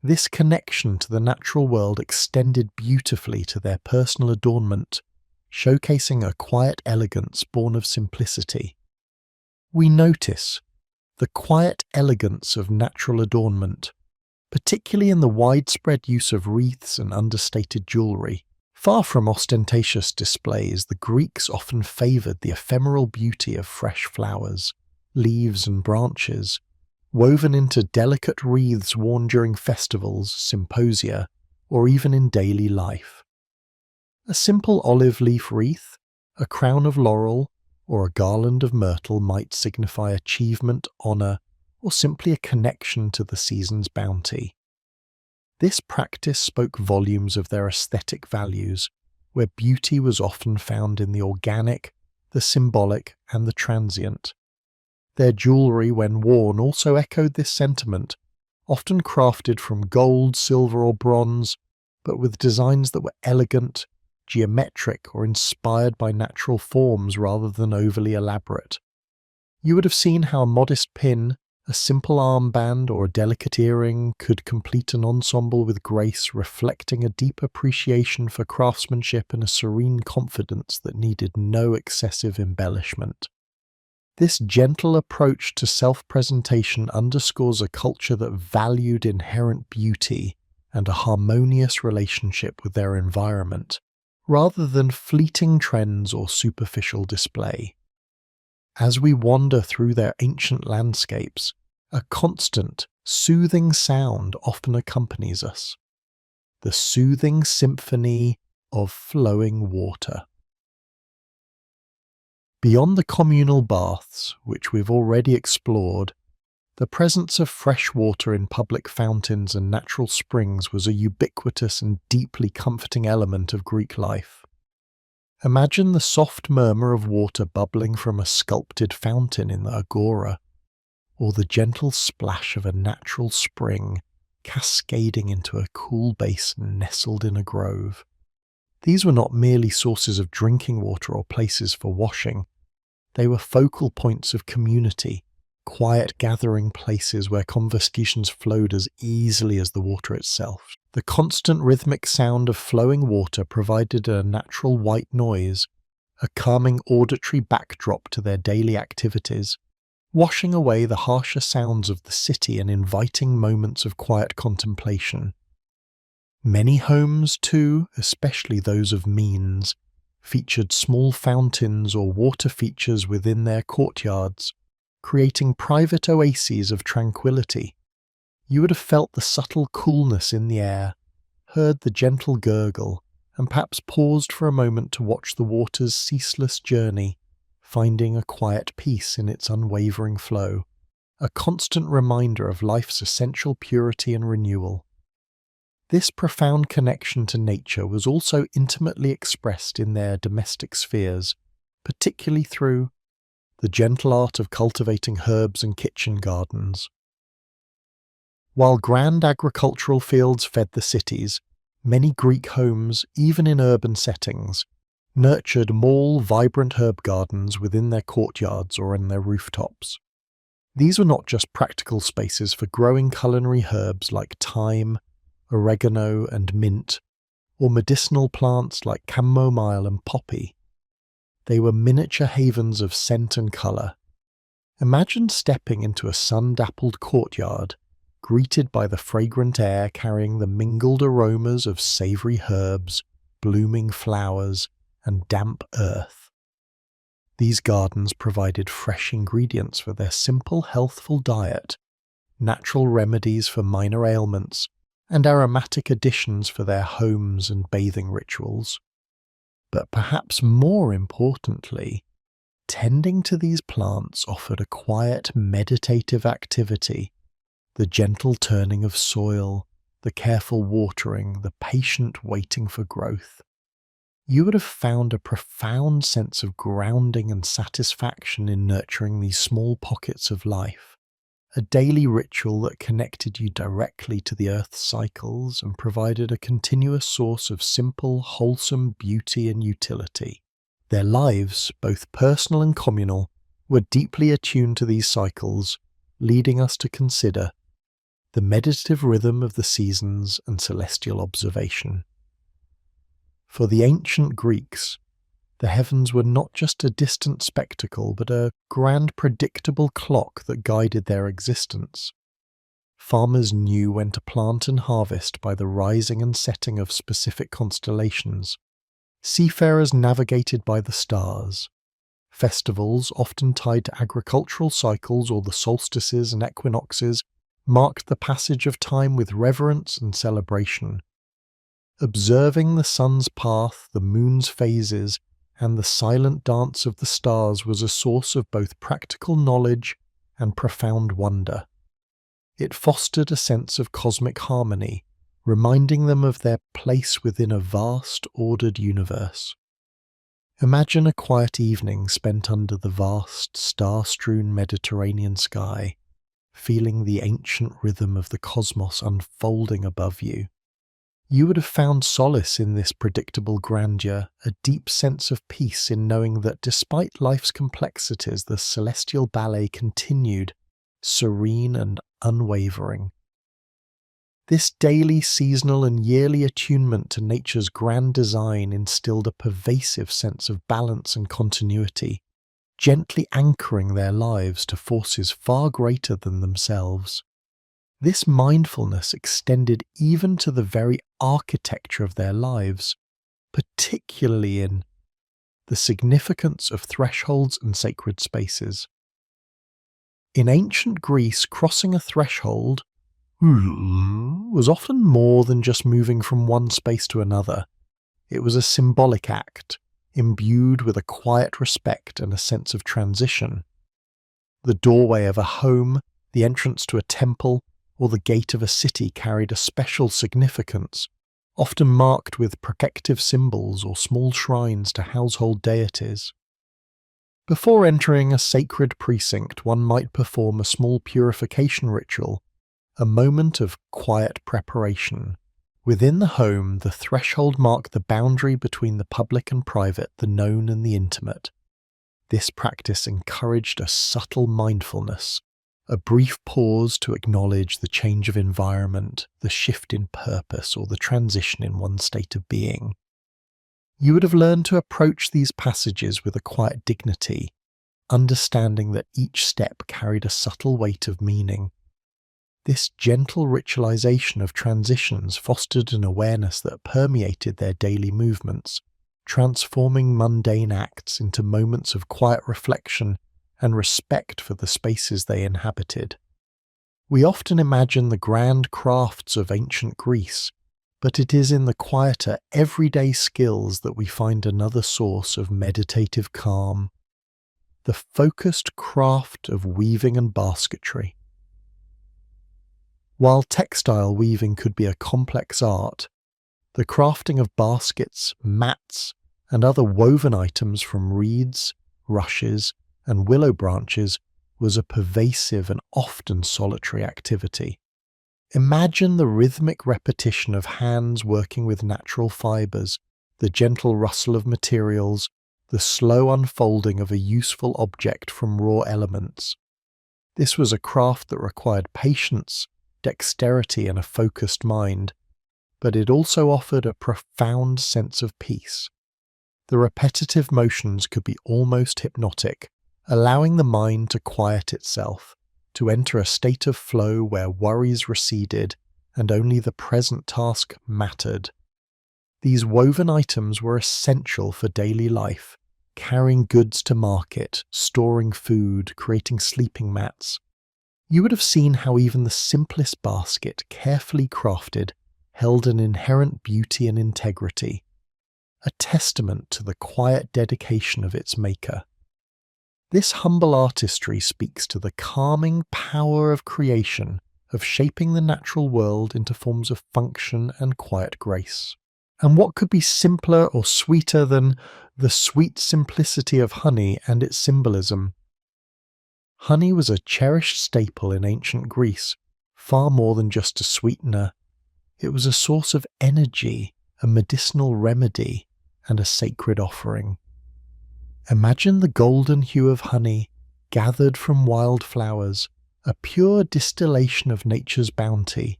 This connection to the natural world extended beautifully to their personal adornment, showcasing a quiet elegance born of simplicity. We notice the quiet elegance of natural adornment, particularly in the widespread use of wreaths and understated jewellery. Far from ostentatious displays, the Greeks often favoured the ephemeral beauty of fresh flowers, leaves and branches, woven into delicate wreaths worn during festivals, symposia, or even in daily life. A simple olive leaf wreath, a crown of laurel, or a garland of myrtle might signify achievement, honour, or simply a connection to the season's bounty. This practice spoke volumes of their aesthetic values, where beauty was often found in the organic, the symbolic, and the transient. Their jewellery, when worn, also echoed this sentiment, often crafted from gold, silver, or bronze, but with designs that were elegant, geometric, or inspired by natural forms rather than overly elaborate. You would have seen how a modest pin, a simple armband, or a delicate earring could complete an ensemble with grace, reflecting a deep appreciation for craftsmanship and a serene confidence that needed no excessive embellishment. This gentle approach to self-presentation underscores a culture that valued inherent beauty and a harmonious relationship with their environment, rather than fleeting trends or superficial display. As we wander through their ancient landscapes, a constant, soothing sound often accompanies us. The soothing symphony of flowing water. Beyond the communal baths, which we've already explored, the presence of fresh water in public fountains and natural springs was a ubiquitous and deeply comforting element of Greek life. Imagine the soft murmur of water bubbling from a sculpted fountain in the agora, or the gentle splash of a natural spring cascading into a cool basin nestled in a grove. These were not merely sources of drinking water or places for washing. They were focal points of community, quiet gathering places where conversations flowed as easily as the water itself. The constant rhythmic sound of flowing water provided a natural white noise, a calming auditory backdrop to their daily activities, washing away the harsher sounds of the city and inviting moments of quiet contemplation. Many homes, too, especially those of means, featured small fountains or water features within their courtyards, creating private oases of tranquility. You would have felt the subtle coolness in the air, heard the gentle gurgle, and perhaps paused for a moment to watch the water's ceaseless journey, finding a quiet peace in its unwavering flow, a constant reminder of life's essential purity and renewal. This profound connection to nature was also intimately expressed in their domestic spheres, particularly through the gentle art of cultivating herbs and kitchen gardens. While grand agricultural fields fed the cities, many Greek homes, even in urban settings, nurtured small, vibrant herb gardens within their courtyards or in their rooftops. These were not just practical spaces for growing culinary herbs like thyme, oregano and mint, or medicinal plants like chamomile and poppy. They were miniature havens of scent and colour. Imagine stepping into a sun-dappled courtyard, greeted by the fragrant air carrying the mingled aromas of savoury herbs, blooming flowers and damp earth. These gardens provided fresh ingredients for their simple, healthful diet, natural remedies for minor ailments, and aromatic additions for their homes and bathing rituals. But perhaps more importantly, tending to these plants offered a quiet, meditative activity, the gentle turning of soil, the careful watering, the patient waiting for growth. You would have found a profound sense of grounding and satisfaction in nurturing these small pockets of life, a daily ritual that connected you directly to the Earth's cycles and provided a continuous source of simple, wholesome beauty and utility. Their lives, both personal and communal, were deeply attuned to these cycles, leading us to consider the meditative rhythm of the seasons and celestial observation. For the ancient Greeks, the heavens were not just a distant spectacle, but a grand predictable clock that guided their existence. Farmers knew when to plant and harvest by the rising and setting of specific constellations. Seafarers navigated by the stars. Festivals, often tied to agricultural cycles or the solstices and equinoxes, marked the passage of time with reverence and celebration. Observing the sun's path, the moon's phases, and the silent dance of the stars was a source of both practical knowledge and profound wonder. It fostered a sense of cosmic harmony, reminding them of their place within a vast, ordered universe. Imagine a quiet evening spent under the vast, star-strewn Mediterranean sky, feeling the ancient rhythm of the cosmos unfolding above you. You would have found solace in this predictable grandeur, a deep sense of peace in knowing that despite life's complexities, the celestial ballet continued, serene and unwavering. This daily, seasonal and yearly attunement to nature's grand design instilled a pervasive sense of balance and continuity, gently anchoring their lives to forces far greater than themselves. This mindfulness extended even to the very architecture of their lives, particularly in the significance of thresholds and sacred spaces. In ancient Greece, crossing a threshold was often more than just moving from one space to another. It was a symbolic act, imbued with a quiet respect and a sense of transition. The doorway of a home, the entrance to a temple, or the gate of a city carried a special significance, often marked with protective symbols or small shrines to household deities. Before entering a sacred precinct, one might perform a small purification ritual, a moment of quiet preparation. Within the home, the threshold marked the boundary between the public and private, the known and the intimate. This practice encouraged a subtle mindfulness, a brief pause to acknowledge the change of environment, the shift in purpose, or the transition in one's state of being. You would have learned to approach these passages with a quiet dignity, understanding that each step carried a subtle weight of meaning. This gentle ritualization of transitions fostered an awareness that permeated their daily movements, transforming mundane acts into moments of quiet reflection and respect for the spaces they inhabited. We often imagine the grand crafts of ancient Greece, but it is in the quieter, everyday skills that we find another source of meditative calm, the focused craft of weaving and basketry. While textile weaving could be a complex art, the crafting of baskets, mats, and other woven items from reeds, rushes, and willow branches was a pervasive and often solitary activity. Imagine the rhythmic repetition of hands working with natural fibers, the gentle rustle of materials, the slow unfolding of a useful object from raw elements. This was a craft that required patience, dexterity, and a focused mind, but it also offered a profound sense of peace. The repetitive motions could be almost hypnotic, allowing the mind to quiet itself, to enter a state of flow where worries receded and only the present task mattered. These woven items were essential for daily life, carrying goods to market, storing food, creating sleeping mats. You would have seen how even the simplest basket, carefully crafted, held an inherent beauty and integrity, a testament to the quiet dedication of its maker. This humble artistry speaks to the calming power of creation, of shaping the natural world into forms of function and quiet grace. And what could be simpler or sweeter than the sweet simplicity of honey and its symbolism? Honey was a cherished staple in ancient Greece, far more than just a sweetener. It was a source of energy, a medicinal remedy, and a sacred offering. Imagine the golden hue of honey, gathered from wild flowers, a pure distillation of nature's bounty.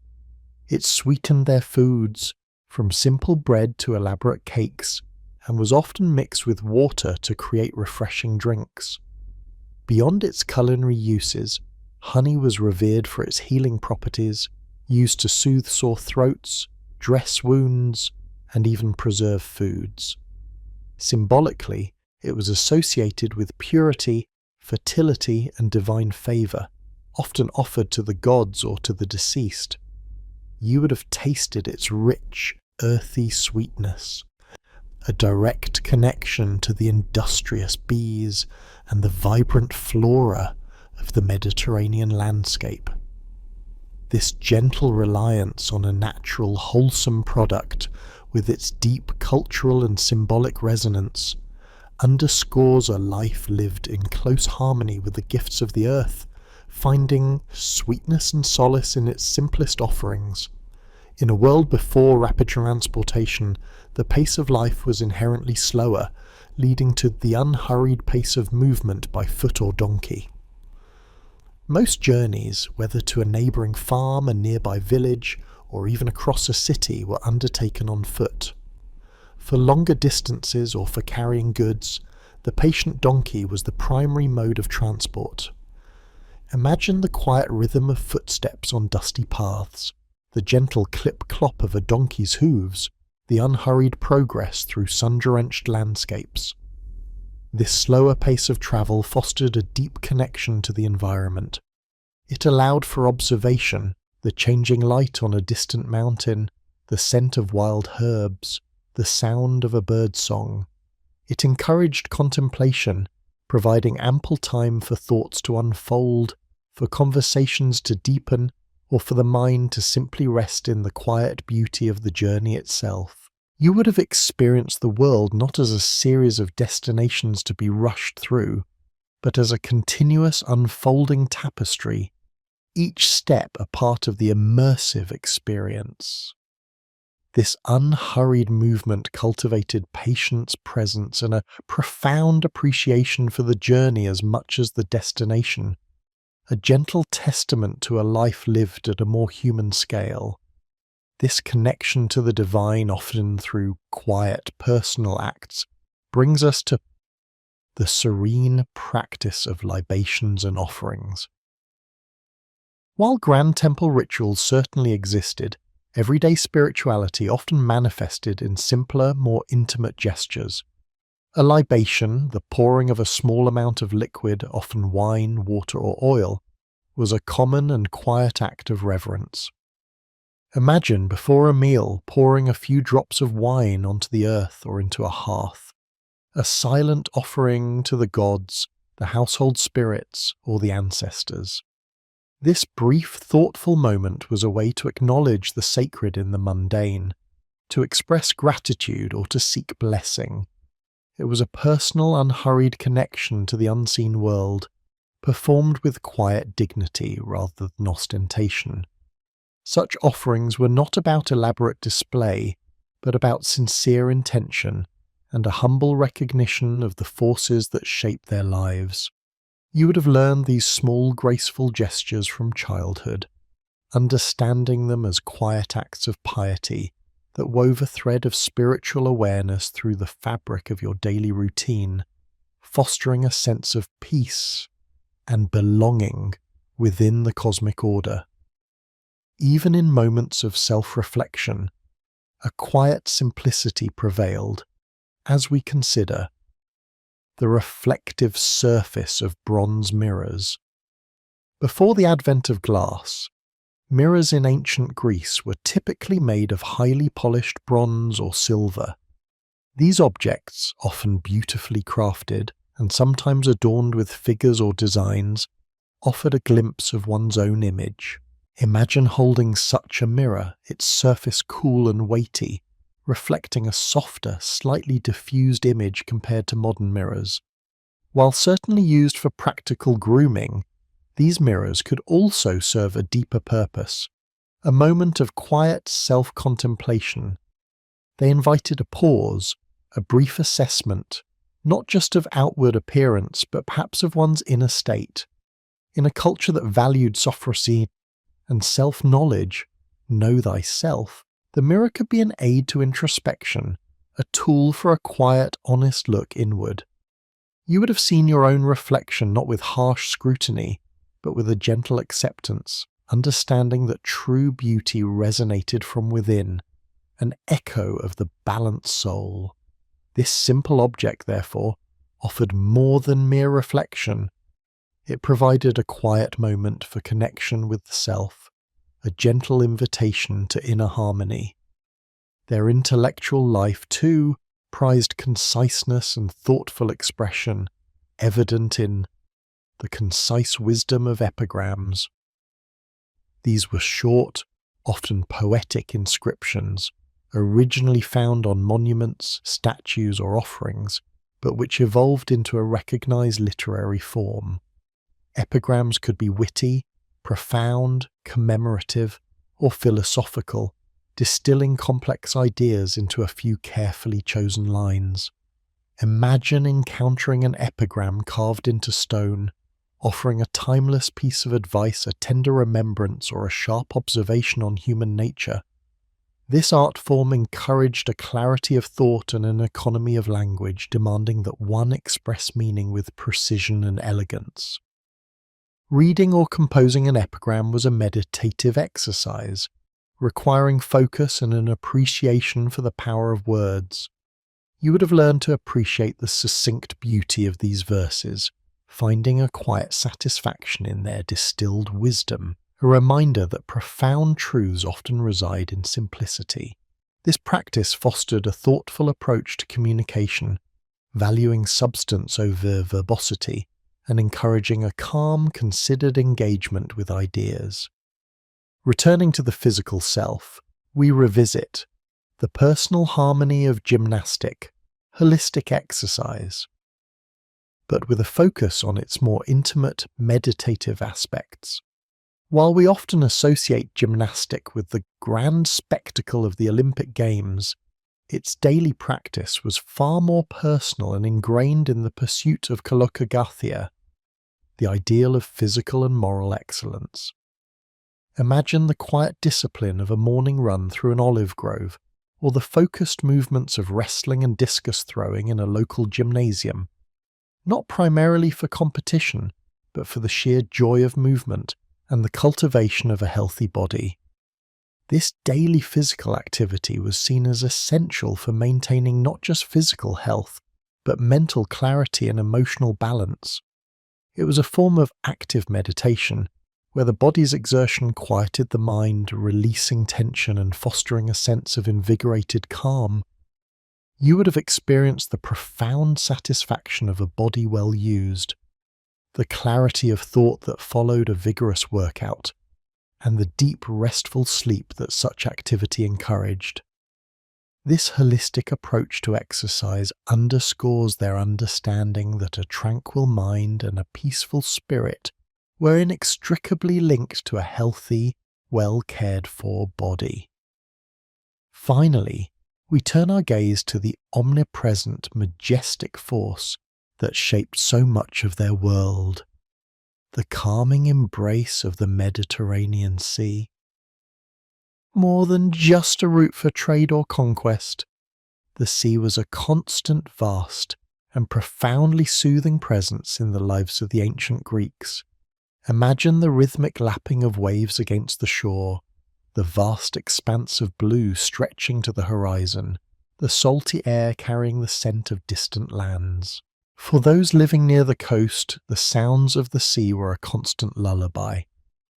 It sweetened their foods, from simple bread to elaborate cakes, and was often mixed with water to create refreshing drinks. Beyond its culinary uses, honey was revered for its healing properties, used to soothe sore throats, dress wounds, and even preserve foods. Symbolically, it was associated with purity, fertility, and divine favour, often offered to the gods or to the deceased. You would have tasted its rich, earthy sweetness, a direct connection to the industrious bees and the vibrant flora of the Mediterranean landscape. This gentle reliance on a natural, wholesome product, with its deep cultural and symbolic resonance, underscores a life lived in close harmony with the gifts of the earth, finding sweetness and solace in its simplest offerings. In a world before rapid transportation, the pace of life was inherently slower, leading to the unhurried pace of movement by foot or donkey. Most journeys, whether to a neighbouring farm, a nearby village, or even across a city, were undertaken on foot. For longer distances or for carrying goods, the patient donkey was the primary mode of transport. Imagine the quiet rhythm of footsteps on dusty paths, the gentle clip-clop of a donkey's hooves, the unhurried progress through sun-drenched landscapes. This slower pace of travel fostered a deep connection to the environment. It allowed for observation, the changing light on a distant mountain, the scent of wild herbs, the sound of a bird's song. It encouraged contemplation, providing ample time for thoughts to unfold, for conversations to deepen, or for the mind to simply rest in the quiet beauty of the journey itself. You would have experienced the world not as a series of destinations to be rushed through, but as a continuous unfolding tapestry, each step a part of the immersive experience. This unhurried movement cultivated patience, presence, and a profound appreciation for the journey as much as the destination, a gentle testament to a life lived at a more human scale. This connection to the divine, often through quiet, personal acts, brings us to the serene practice of libations and offerings. While grand temple rituals certainly existed, everyday spirituality often manifested in simpler, more intimate gestures. A libation, the pouring of a small amount of liquid, often wine, water, or oil, was a common and quiet act of reverence. Imagine, before a meal, pouring a few drops of wine onto the earth or into a hearth, a silent offering to the gods, the household spirits, or the ancestors. This brief, thoughtful moment was a way to acknowledge the sacred in the mundane, to express gratitude or to seek blessing. It was a personal, unhurried connection to the unseen world, performed with quiet dignity rather than ostentation. Such offerings were not about elaborate display, but about sincere intention and a humble recognition of the forces that shape their lives. You would have learned these small, graceful gestures from childhood, understanding them as quiet acts of piety that wove a thread of spiritual awareness through the fabric of your daily routine, fostering a sense of peace and belonging within the cosmic order. Even in moments of self-reflection, a quiet simplicity prevailed as we consider the reflective surface of bronze mirrors. Before the advent of glass, mirrors in ancient Greece were typically made of highly polished bronze or silver. These objects, often beautifully crafted and sometimes adorned with figures or designs, offered a glimpse of one's own image. Imagine holding such a mirror, its surface cool and weighty, reflecting a softer, slightly diffused image compared to modern mirrors. While certainly used for practical grooming, these mirrors could also serve a deeper purpose, a moment of quiet self-contemplation. They invited a pause, a brief assessment, not just of outward appearance, but perhaps of one's inner state. In a culture that valued sophrosy and self-knowledge, know thyself, the mirror could be an aid to introspection, a tool for a quiet, honest look inward. You would have seen your own reflection not with harsh scrutiny, but with a gentle acceptance, understanding that true beauty resonated from within, an echo of the balanced soul. This simple object, therefore, offered more than mere reflection. It provided a quiet moment for connection with the self, a gentle invitation to inner harmony. Their intellectual life, too, prized conciseness and thoughtful expression, evident in the concise wisdom of epigrams. These were short, often poetic inscriptions, originally found on monuments, statues, or offerings, but which evolved into a recognized literary form. Epigrams could be witty, profound, commemorative, or philosophical, distilling complex ideas into a few carefully chosen lines. Imagine encountering an epigram carved into stone, offering a timeless piece of advice, a tender remembrance, or a sharp observation on human nature. This art form encouraged a clarity of thought and an economy of language, demanding that one express meaning with precision and elegance. Reading or composing an epigram was a meditative exercise, requiring focus and an appreciation for the power of words. You would have learned to appreciate the succinct beauty of these verses, finding a quiet satisfaction in their distilled wisdom, a reminder that profound truths often reside in simplicity. This practice fostered a thoughtful approach to communication, valuing substance over verbosity, and encouraging a calm, considered engagement with ideas. Returning to the physical self, we revisit the personal harmony of gymnastic, holistic exercise, but with a focus on its more intimate, meditative aspects. While we often associate gymnastic with the grand spectacle of the Olympic Games, its daily practice was far more personal and ingrained in the pursuit of kolokagathia, the ideal of physical and moral excellence. Imagine the quiet discipline of a morning run through an olive grove, or the focused movements of wrestling and discus throwing in a local gymnasium, not primarily for competition, but for the sheer joy of movement and the cultivation of a healthy body. This daily physical activity was seen as essential for maintaining not just physical health, but mental clarity and emotional balance. It was a form of active meditation, where the body's exertion quieted the mind, releasing tension and fostering a sense of invigorated calm. You would have experienced the profound satisfaction of a body well used, the clarity of thought that followed a vigorous workout, and the deep, restful sleep that such activity encouraged. This holistic approach to exercise underscores their understanding that a tranquil mind and a peaceful spirit were inextricably linked to a healthy, well cared for body. Finally, we turn our gaze to the omnipresent, majestic force that shaped so much of their world, the calming embrace of the Mediterranean Sea. More than just a route for trade or conquest, the sea was a constant, vast, and profoundly soothing presence in the lives of the ancient Greeks. Imagine the rhythmic lapping of waves against the shore, the vast expanse of blue stretching to the horizon, the salty air carrying the scent of distant lands. For those living near the coast, the sounds of the sea were a constant lullaby,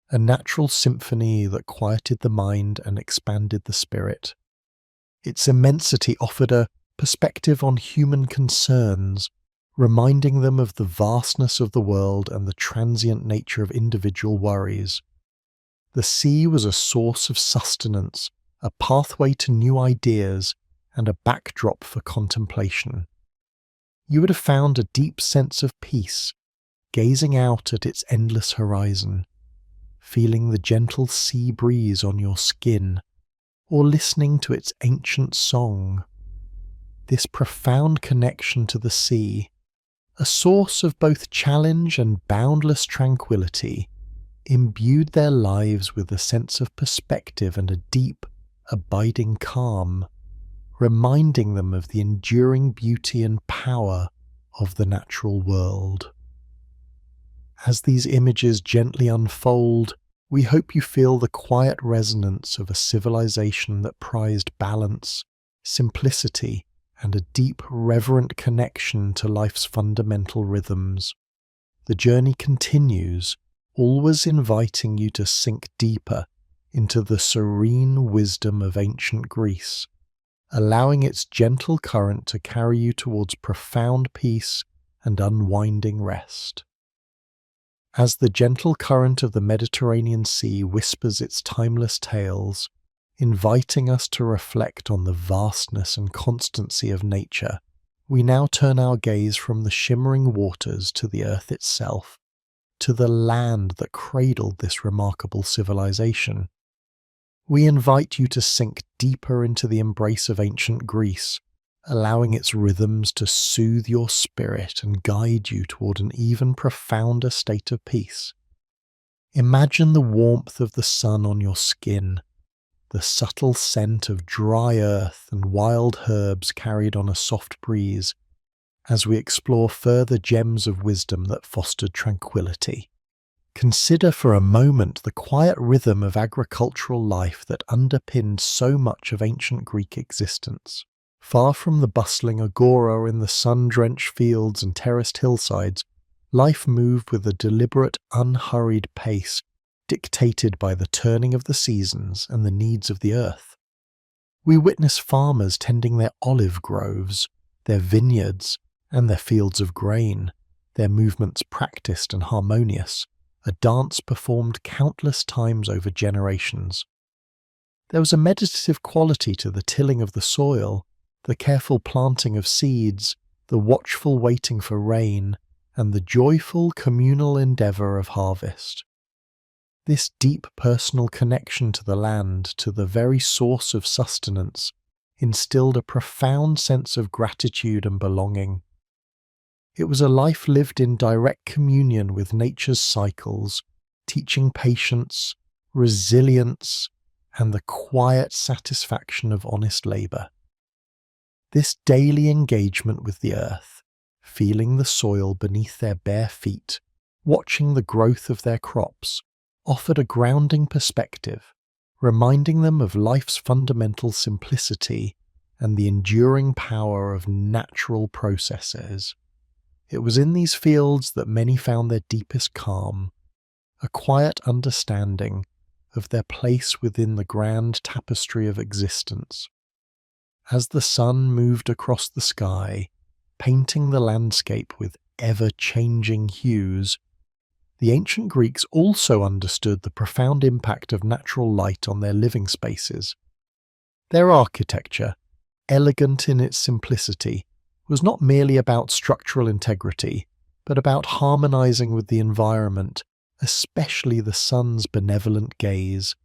a natural symphony that quieted the mind and expanded the spirit. Its immensity offered a perspective on human concerns, reminding them of the vastness of the world and the transient nature of individual worries. The sea was a source of sustenance, a pathway to new ideas, and a backdrop for contemplation. You would have found a deep sense of peace, gazing out at its endless horizon, feeling the gentle sea breeze on your skin, or listening to its ancient song. This profound connection to the sea, a source of both challenge and boundless tranquility, imbued their lives with a sense of perspective and a deep, abiding calm, reminding them of the enduring beauty and power of the natural world. As these images gently unfold, we hope you feel the quiet resonance of a civilization that prized balance, simplicity, and a deep, reverent connection to life's fundamental rhythms. The journey continues, always inviting you to sink deeper into the serene wisdom of ancient Greece, allowing its gentle current to carry you towards profound peace and unwinding rest. As the gentle current of the Mediterranean Sea whispers its timeless tales, inviting us to reflect on the vastness and constancy of nature, we now turn our gaze from the shimmering waters to the earth itself, to the land that cradled this remarkable civilization. We invite you to sink deeper into the embrace of ancient Greece, allowing its rhythms to soothe your spirit and guide you toward an even profounder state of peace. Imagine the warmth of the sun on your skin, the subtle scent of dry earth and wild herbs carried on a soft breeze, as we explore further gems of wisdom that fostered tranquility. Consider for a moment the quiet rhythm of agricultural life that underpinned so much of ancient Greek existence. Far from the bustling agora in the sun-drenched fields and terraced hillsides, life moved with a deliberate, unhurried pace dictated by the turning of the seasons and the needs of the earth. We witness farmers tending their olive groves, their vineyards, and their fields of grain, their movements practiced and harmonious, a dance performed countless times over generations. There was a meditative quality to the tilling of the soil, the careful planting of seeds, the watchful waiting for rain, and the joyful communal endeavour of harvest. This deep personal connection to the land, to the very source of sustenance, instilled a profound sense of gratitude and belonging. It was a life lived in direct communion with nature's cycles, teaching patience, resilience, and the quiet satisfaction of honest labour. This daily engagement with the earth, feeling the soil beneath their bare feet, watching the growth of their crops, offered a grounding perspective, reminding them of life's fundamental simplicity and the enduring power of natural processes. It was in these fields that many found their deepest calm, a quiet understanding of their place within the grand tapestry of existence. As the sun moved across the sky, painting the landscape with ever-changing hues, the ancient Greeks also understood the profound impact of natural light on their living spaces. Their architecture, elegant in its simplicity, was not merely about structural integrity, but about harmonizing with the environment, especially the sun's benevolent gaze.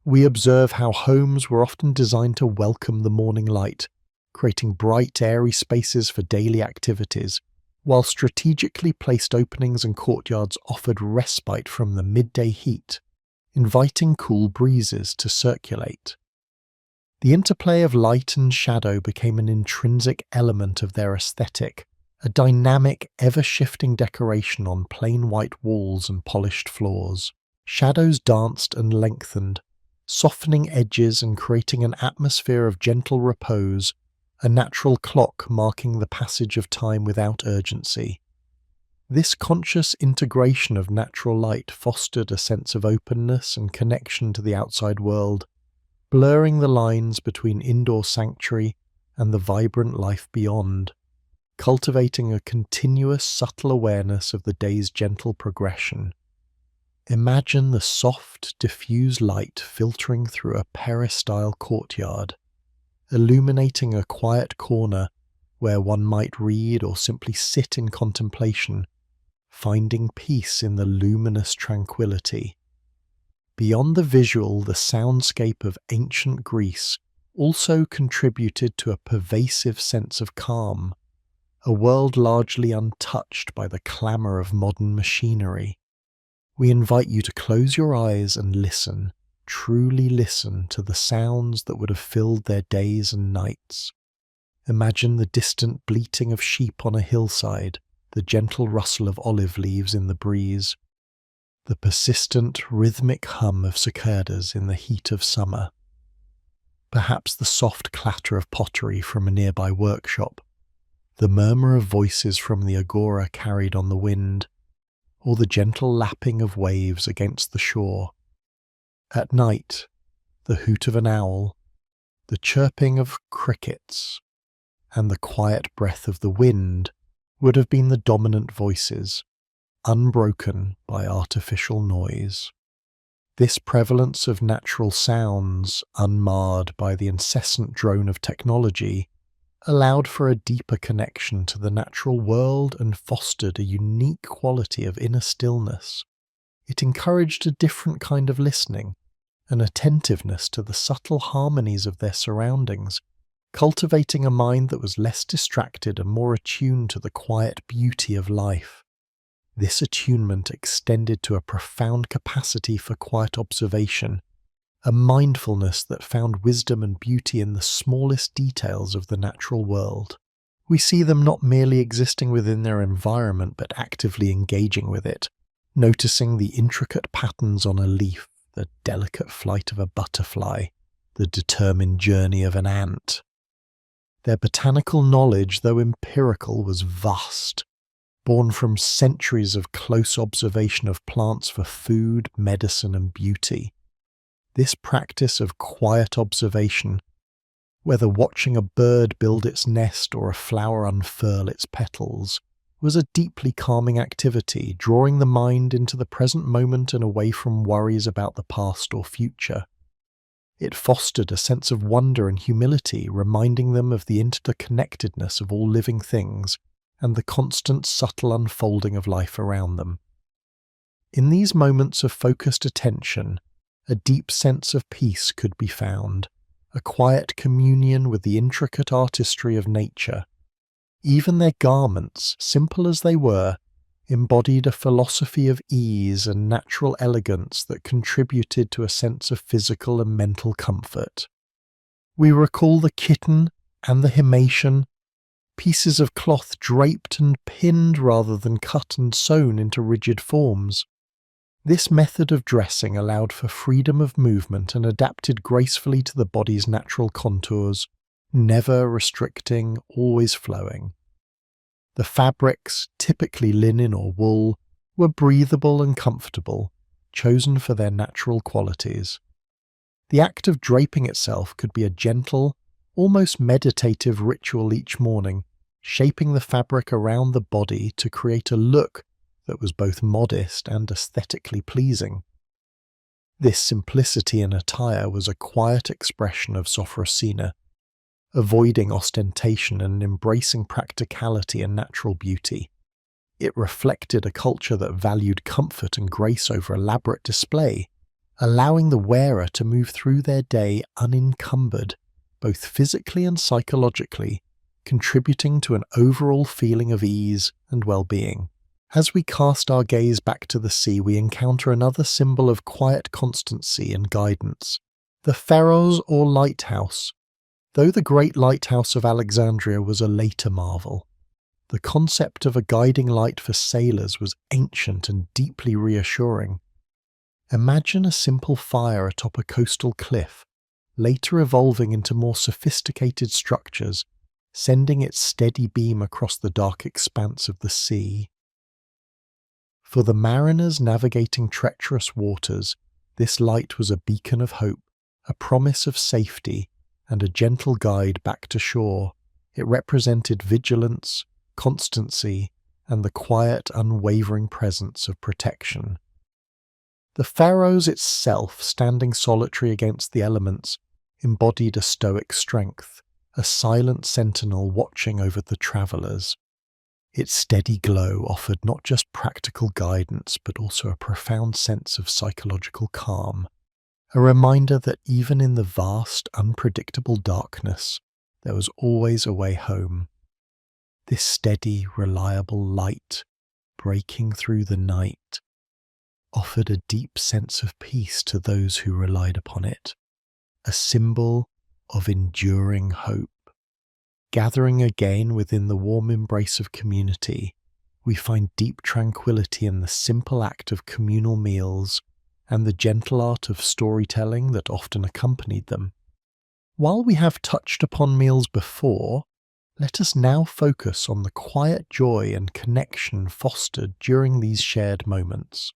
We observe how homes were often designed to welcome the morning light, creating bright, airy spaces for daily activities, while strategically placed openings and courtyards offered respite from the midday heat, inviting cool breezes to circulate. The interplay of light and shadow became an intrinsic element of their aesthetic, a dynamic, ever-shifting decoration on plain white walls and polished floors. Shadows danced and lengthened, softening edges and creating an atmosphere of gentle repose, a natural clock marking the passage of time without urgency. This conscious integration of natural light fostered a sense of openness and connection to the outside world, blurring the lines between indoor sanctuary and the vibrant life beyond, cultivating a continuous, subtle awareness of the day's gentle progression. Imagine the soft, diffuse light filtering through a peristyle courtyard, illuminating a quiet corner where one might read or simply sit in contemplation, finding peace in the luminous tranquility. Beyond the visual, the soundscape of ancient Greece also contributed to a pervasive sense of calm, a world largely untouched by the clamour of modern machinery. We invite you to close your eyes and listen, truly listen to the sounds that would have filled their days and nights. Imagine the distant bleating of sheep on a hillside, the gentle rustle of olive leaves in the breeze, the persistent rhythmic hum of cicadas in the heat of summer. Perhaps the soft clatter of pottery from a nearby workshop, the murmur of voices from the agora carried on the wind, or the gentle lapping of waves against the shore. At night, the hoot of an owl, the chirping of crickets, and the quiet breath of the wind would have been the dominant voices, unbroken by artificial noise. This prevalence of natural sounds, unmarred by the incessant drone of technology, allowed for a deeper connection to the natural world and fostered a unique quality of inner stillness. It encouraged a different kind of listening, an attentiveness to the subtle harmonies of their surroundings, cultivating a mind that was less distracted and more attuned to the quiet beauty of life. This attunement extended to a profound capacity for quiet observation, a mindfulness that found wisdom and beauty in the smallest details of the natural world. We see them not merely existing within their environment but actively engaging with it, noticing the intricate patterns on a leaf, the delicate flight of a butterfly, the determined journey of an ant. Their botanical knowledge, though empirical, was vast, born from centuries of close observation of plants for food, medicine, and beauty. This practice of quiet observation, whether watching a bird build its nest or a flower unfurl its petals, was a deeply calming activity, drawing the mind into the present moment and away from worries about the past or future. It fostered a sense of wonder and humility, reminding them of the interconnectedness of all living things and the constant subtle unfolding of life around them. In these moments of focused attention, a deep sense of peace could be found, a quiet communion with the intricate artistry of nature. Even their garments, simple as they were, embodied a philosophy of ease and natural elegance that contributed to a sense of physical and mental comfort. We recall the kitten and the himation, pieces of cloth draped and pinned rather than cut and sewn into rigid forms. This method of dressing allowed for freedom of movement and adapted gracefully to the body's natural contours, never restricting, always flowing. The fabrics, typically linen or wool, were breathable and comfortable, chosen for their natural qualities. The act of draping itself could be a gentle, almost meditative ritual each morning, shaping the fabric around the body to create a look that was both modest and aesthetically pleasing. This simplicity in attire was a quiet expression of Sophrosina, avoiding ostentation and embracing practicality and natural beauty. It reflected a culture that valued comfort and grace over elaborate display, allowing the wearer to move through their day unencumbered, both physically and psychologically, contributing to an overall feeling of ease and well-being. As we cast our gaze back to the sea, we encounter another symbol of quiet constancy and guidance, the Pharos or lighthouse. Though the great lighthouse of Alexandria was a later marvel, the concept of a guiding light for sailors was ancient and deeply reassuring. Imagine a simple fire atop a coastal cliff, later evolving into more sophisticated structures, sending its steady beam across the dark expanse of the sea. For the mariners navigating treacherous waters, this light was a beacon of hope, a promise of safety, and a gentle guide back to shore. It represented vigilance, constancy, and the quiet, unwavering presence of protection. The Pharos itself, standing solitary against the elements, embodied a stoic strength, a silent sentinel watching over the travellers. Its steady glow offered not just practical guidance but also a profound sense of psychological calm, a reminder that even in the vast, unpredictable darkness, there was always a way home. This steady, reliable light, breaking through the night, offered a deep sense of peace to those who relied upon it, a symbol of enduring hope. Gathering again within the warm embrace of community, we find deep tranquility in the simple act of communal meals and the gentle art of storytelling that often accompanied them. While we have touched upon meals before, let us now focus on the quiet joy and connection fostered during these shared moments.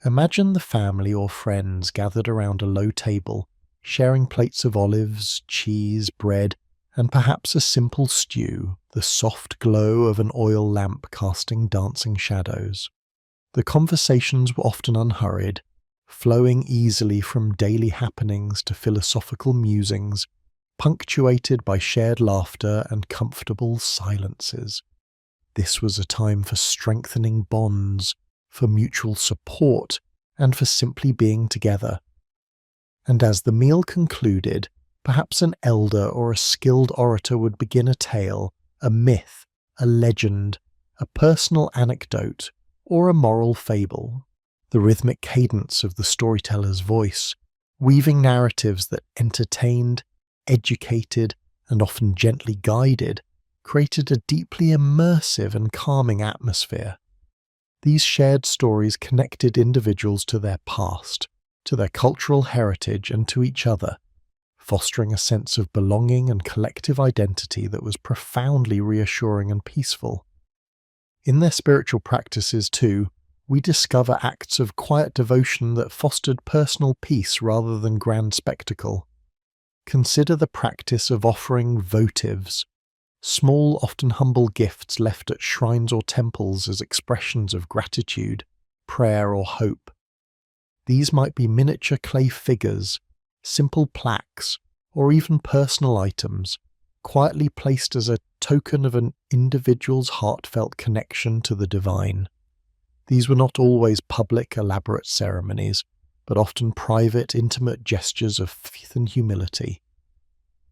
Imagine the family or friends gathered around a low table, sharing plates of olives, cheese, bread, and perhaps a simple stew, the soft glow of an oil lamp casting dancing shadows. The conversations were often unhurried, flowing easily from daily happenings to philosophical musings, punctuated by shared laughter and comfortable silences. This was a time for strengthening bonds, for mutual support, and for simply being together. And as the meal concluded, perhaps an elder or a skilled orator would begin a tale, a myth, a legend, a personal anecdote, or a moral fable. The rhythmic cadence of the storyteller's voice, weaving narratives that entertained, educated, and often gently guided, created a deeply immersive and calming atmosphere. These shared stories connected individuals to their past, to their cultural heritage, and to each other, fostering a sense of belonging and collective identity that was profoundly reassuring and peaceful. In their spiritual practices, too, we discover acts of quiet devotion that fostered personal peace rather than grand spectacle. Consider the practice of offering votives, small, often humble gifts left at shrines or temples as expressions of gratitude, prayer, or hope. These might be miniature clay figures, simple plaques, or even personal items, quietly placed as a token of an individual's heartfelt connection to the divine. These were not always public, elaborate ceremonies, but often private, intimate gestures of faith and humility.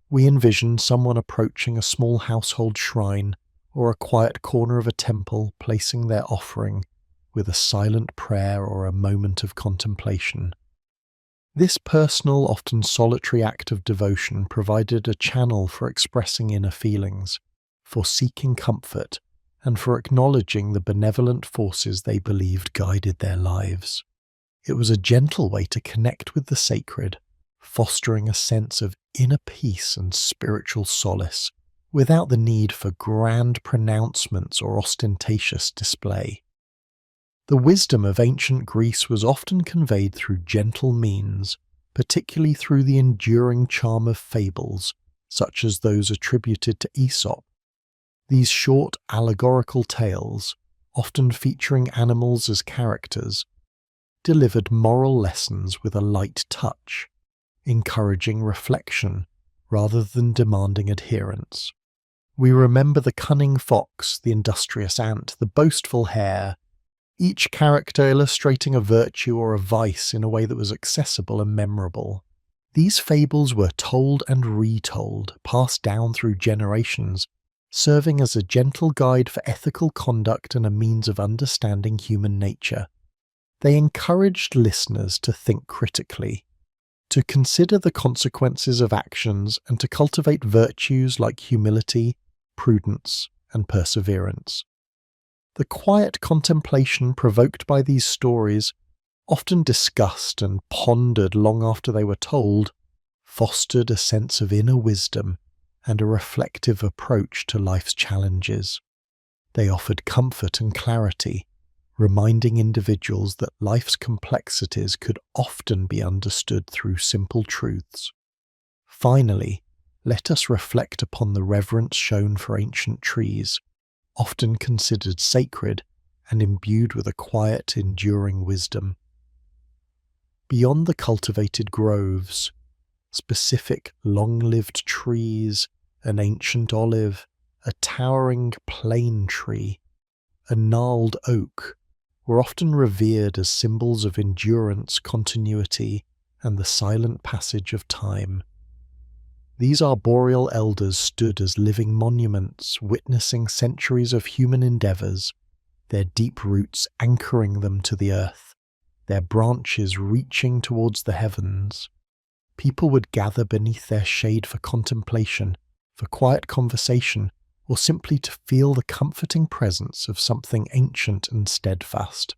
We envision someone approaching a small household shrine or a quiet corner of a temple, placing their offering with a silent prayer or a moment of contemplation. This personal, often solitary act of devotion provided a channel for expressing inner feelings, for seeking comfort, and for acknowledging the benevolent forces they believed guided their lives. It was a gentle way to connect with the sacred, fostering a sense of inner peace and spiritual solace, without the need for grand pronouncements or ostentatious display. The wisdom of ancient Greece was often conveyed through gentle means, particularly through the enduring charm of fables, such as those attributed to Aesop. These short allegorical tales, often featuring animals as characters, delivered moral lessons with a light touch, encouraging reflection rather than demanding adherence. We remember the cunning fox, the industrious ant, the boastful hare, each character illustrating a virtue or a vice in a way that was accessible and memorable. These fables were told and retold, passed down through generations, serving as a gentle guide for ethical conduct and a means of understanding human nature. They encouraged listeners to think critically, to consider the consequences of actions, and to cultivate virtues like humility, prudence, and perseverance. The quiet contemplation provoked by these stories often discussed and pondered long after they were told, fostered a sense of inner wisdom and a reflective approach to life's challenges. They offered comfort and clarity, reminding individuals that life's complexities could often be understood through simple truths. Finally, let us reflect upon the reverence shown for ancient trees, often considered sacred and imbued with a quiet, enduring wisdom. Beyond the cultivated groves, specific long-lived trees, an ancient olive, a towering plane tree, a gnarled oak, were often revered as symbols of endurance, continuity, and the silent passage of time. These arboreal elders stood as living monuments, witnessing centuries of human endeavours, their deep roots anchoring them to the earth, their branches reaching towards the heavens. People would gather beneath their shade for contemplation, for quiet conversation, or simply to feel the comforting presence of something ancient and steadfast.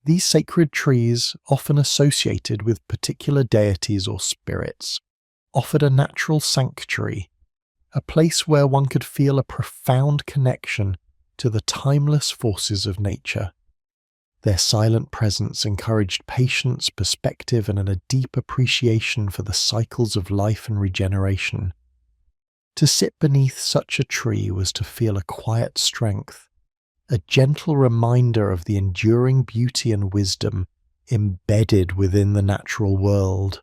These sacred trees, often associated with particular deities or spirits, offered a natural sanctuary, a place where one could feel a profound connection to the timeless forces of nature. Their silent presence encouraged patience, perspective, and a deep appreciation for the cycles of life and regeneration. To sit beneath such a tree was to feel a quiet strength, a gentle reminder of the enduring beauty and wisdom embedded within the natural world.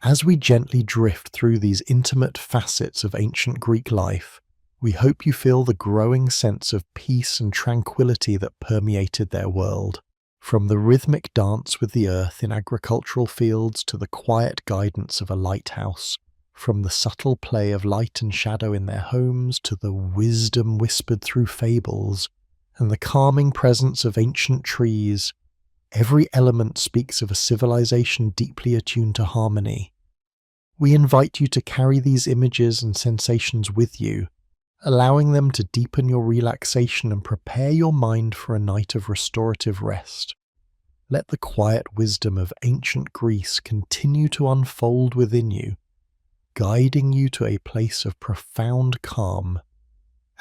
As we gently drift through these intimate facets of ancient Greek life, we hope you feel the growing sense of peace and tranquility that permeated their world, from the rhythmic dance with the earth in agricultural fields to the quiet guidance of a lighthouse, from the subtle play of light and shadow in their homes to the wisdom whispered through fables and the calming presence of ancient trees. Every element speaks of a civilization deeply attuned to harmony. We invite you to carry these images and sensations with you, allowing them to deepen your relaxation and prepare your mind for a night of restorative rest. Let the quiet wisdom of ancient Greece continue to unfold within you, guiding you to a place of profound calm.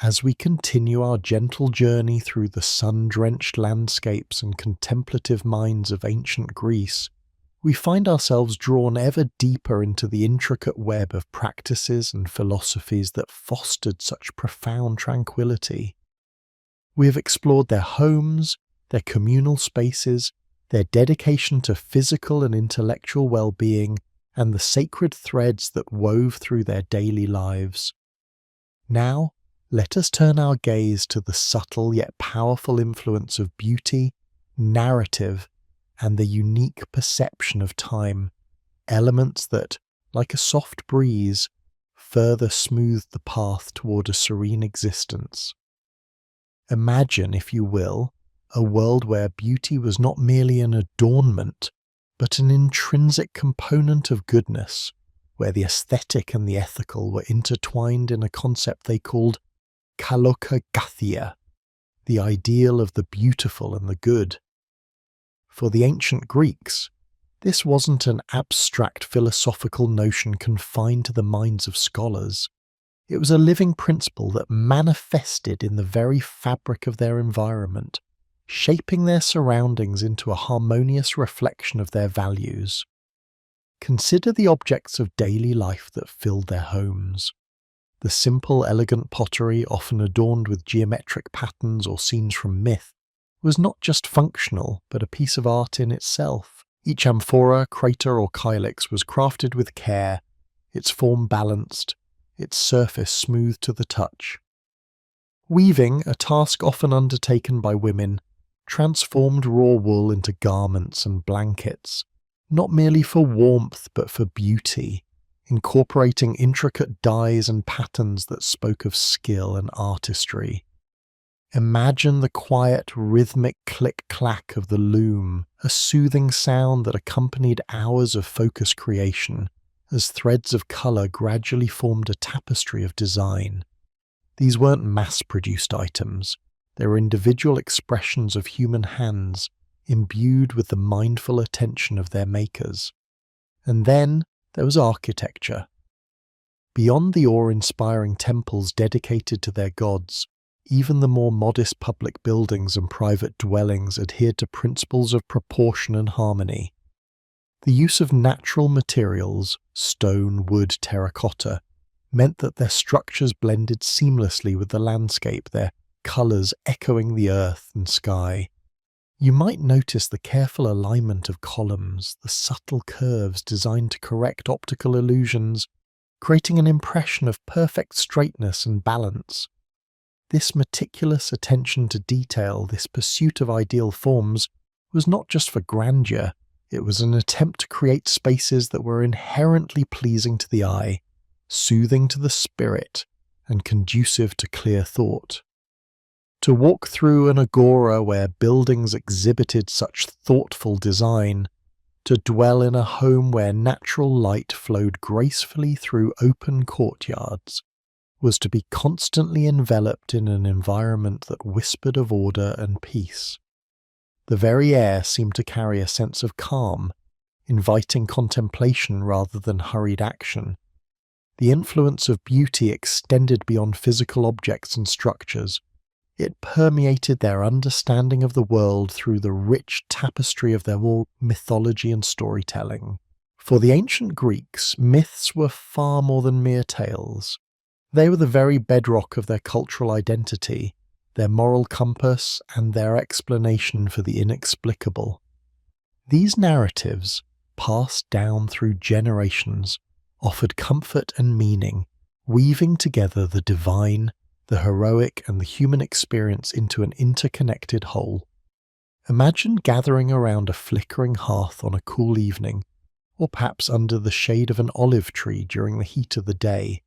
As we continue our gentle journey through the sun-drenched landscapes and contemplative minds of ancient Greece, we find ourselves drawn ever deeper into the intricate web of practices and philosophies that fostered such profound tranquility. We have explored their homes, their communal spaces, their dedication to physical and intellectual well-being, and the sacred threads that wove through their daily lives. Now, let us turn our gaze to the subtle yet powerful influence of beauty, narrative, and the unique perception of time, elements that, like a soft breeze, further smooth the path toward a serene existence. Imagine, if you will, a world where beauty was not merely an adornment, but an intrinsic component of goodness, where the aesthetic and the ethical were intertwined in a concept they called kalokagathia, the ideal of the beautiful and the good. For the ancient Greeks, this wasn't an abstract philosophical notion confined to the minds of scholars. It was a living principle that manifested in the very fabric of their environment, shaping their surroundings into a harmonious reflection of their values. Consider the objects of daily life that filled their homes. The simple, elegant pottery, often adorned with geometric patterns or scenes from myth, was not just functional, but a piece of art in itself. Each amphora, crater, or kylix was crafted with care, its form balanced, its surface smooth to the touch. Weaving, a task often undertaken by women, transformed raw wool into garments and blankets, not merely for warmth but for beauty, incorporating intricate dyes and patterns that spoke of skill and artistry. Imagine the quiet, rhythmic click-clack of the loom, a soothing sound that accompanied hours of focused creation, as threads of colour gradually formed a tapestry of design. These weren't mass-produced items. They were individual expressions of human hands, imbued with the mindful attention of their makers. And then there was architecture. Beyond the awe-inspiring temples dedicated to their gods, even the more modest public buildings and private dwellings adhered to principles of proportion and harmony. The use of natural materials, stone, wood, terracotta, meant that their structures blended seamlessly with the landscape, their colours echoing the earth and sky. You might notice the careful alignment of columns, the subtle curves designed to correct optical illusions, creating an impression of perfect straightness and balance. This meticulous attention to detail, this pursuit of ideal forms, was not just for grandeur, it was an attempt to create spaces that were inherently pleasing to the eye, soothing to the spirit, and conducive to clear thought. To walk through an agora where buildings exhibited such thoughtful design, to dwell in a home where natural light flowed gracefully through open courtyards, was to be constantly enveloped in an environment that whispered of order and peace. The very air seemed to carry a sense of calm, inviting contemplation rather than hurried action. The influence of beauty extended beyond physical objects and structures. It permeated their understanding of the world through the rich tapestry of their mythology and storytelling. For the ancient Greeks, myths were far more than mere tales. They were the very bedrock of their cultural identity, their moral compass, and their explanation for the inexplicable. These narratives, passed down through generations, offered comfort and meaning, weaving together the divine, the heroic, and the human experience into an interconnected whole. Imagine gathering around a flickering hearth on a cool evening, or perhaps under the shade of an olive tree during the heat of the day,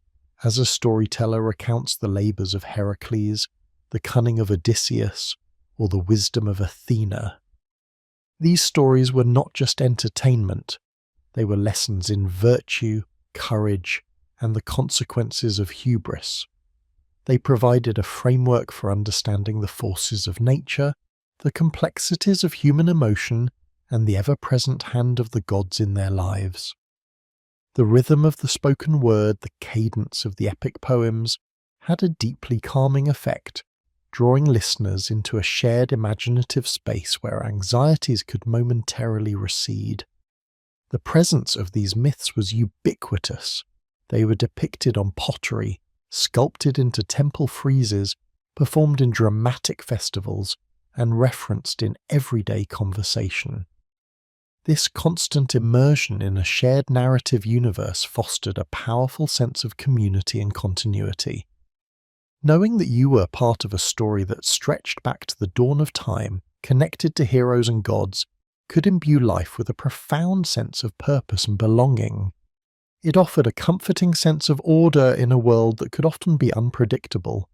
as a storyteller recounts the labours of Heracles, the cunning of Odysseus, or the wisdom of Athena. These stories were not just entertainment, they were lessons in virtue, courage, and the consequences of hubris. They provided a framework for understanding the forces of nature, the complexities of human emotion, and the ever-present hand of the gods in their lives. The rhythm of the spoken word, the cadence of the epic poems, had a deeply calming effect, drawing listeners into a shared imaginative space where anxieties could momentarily recede. The presence of these myths was ubiquitous. They were depicted on pottery, sculpted into temple friezes, performed in dramatic festivals, and referenced in everyday conversation. This constant immersion in a shared narrative universe fostered a powerful sense of community and continuity. Knowing that you were part of a story that stretched back to the dawn of time, connected to heroes and gods, could imbue life with a profound sense of purpose and belonging. It offered a comforting sense of order in a world that could often be unpredictable,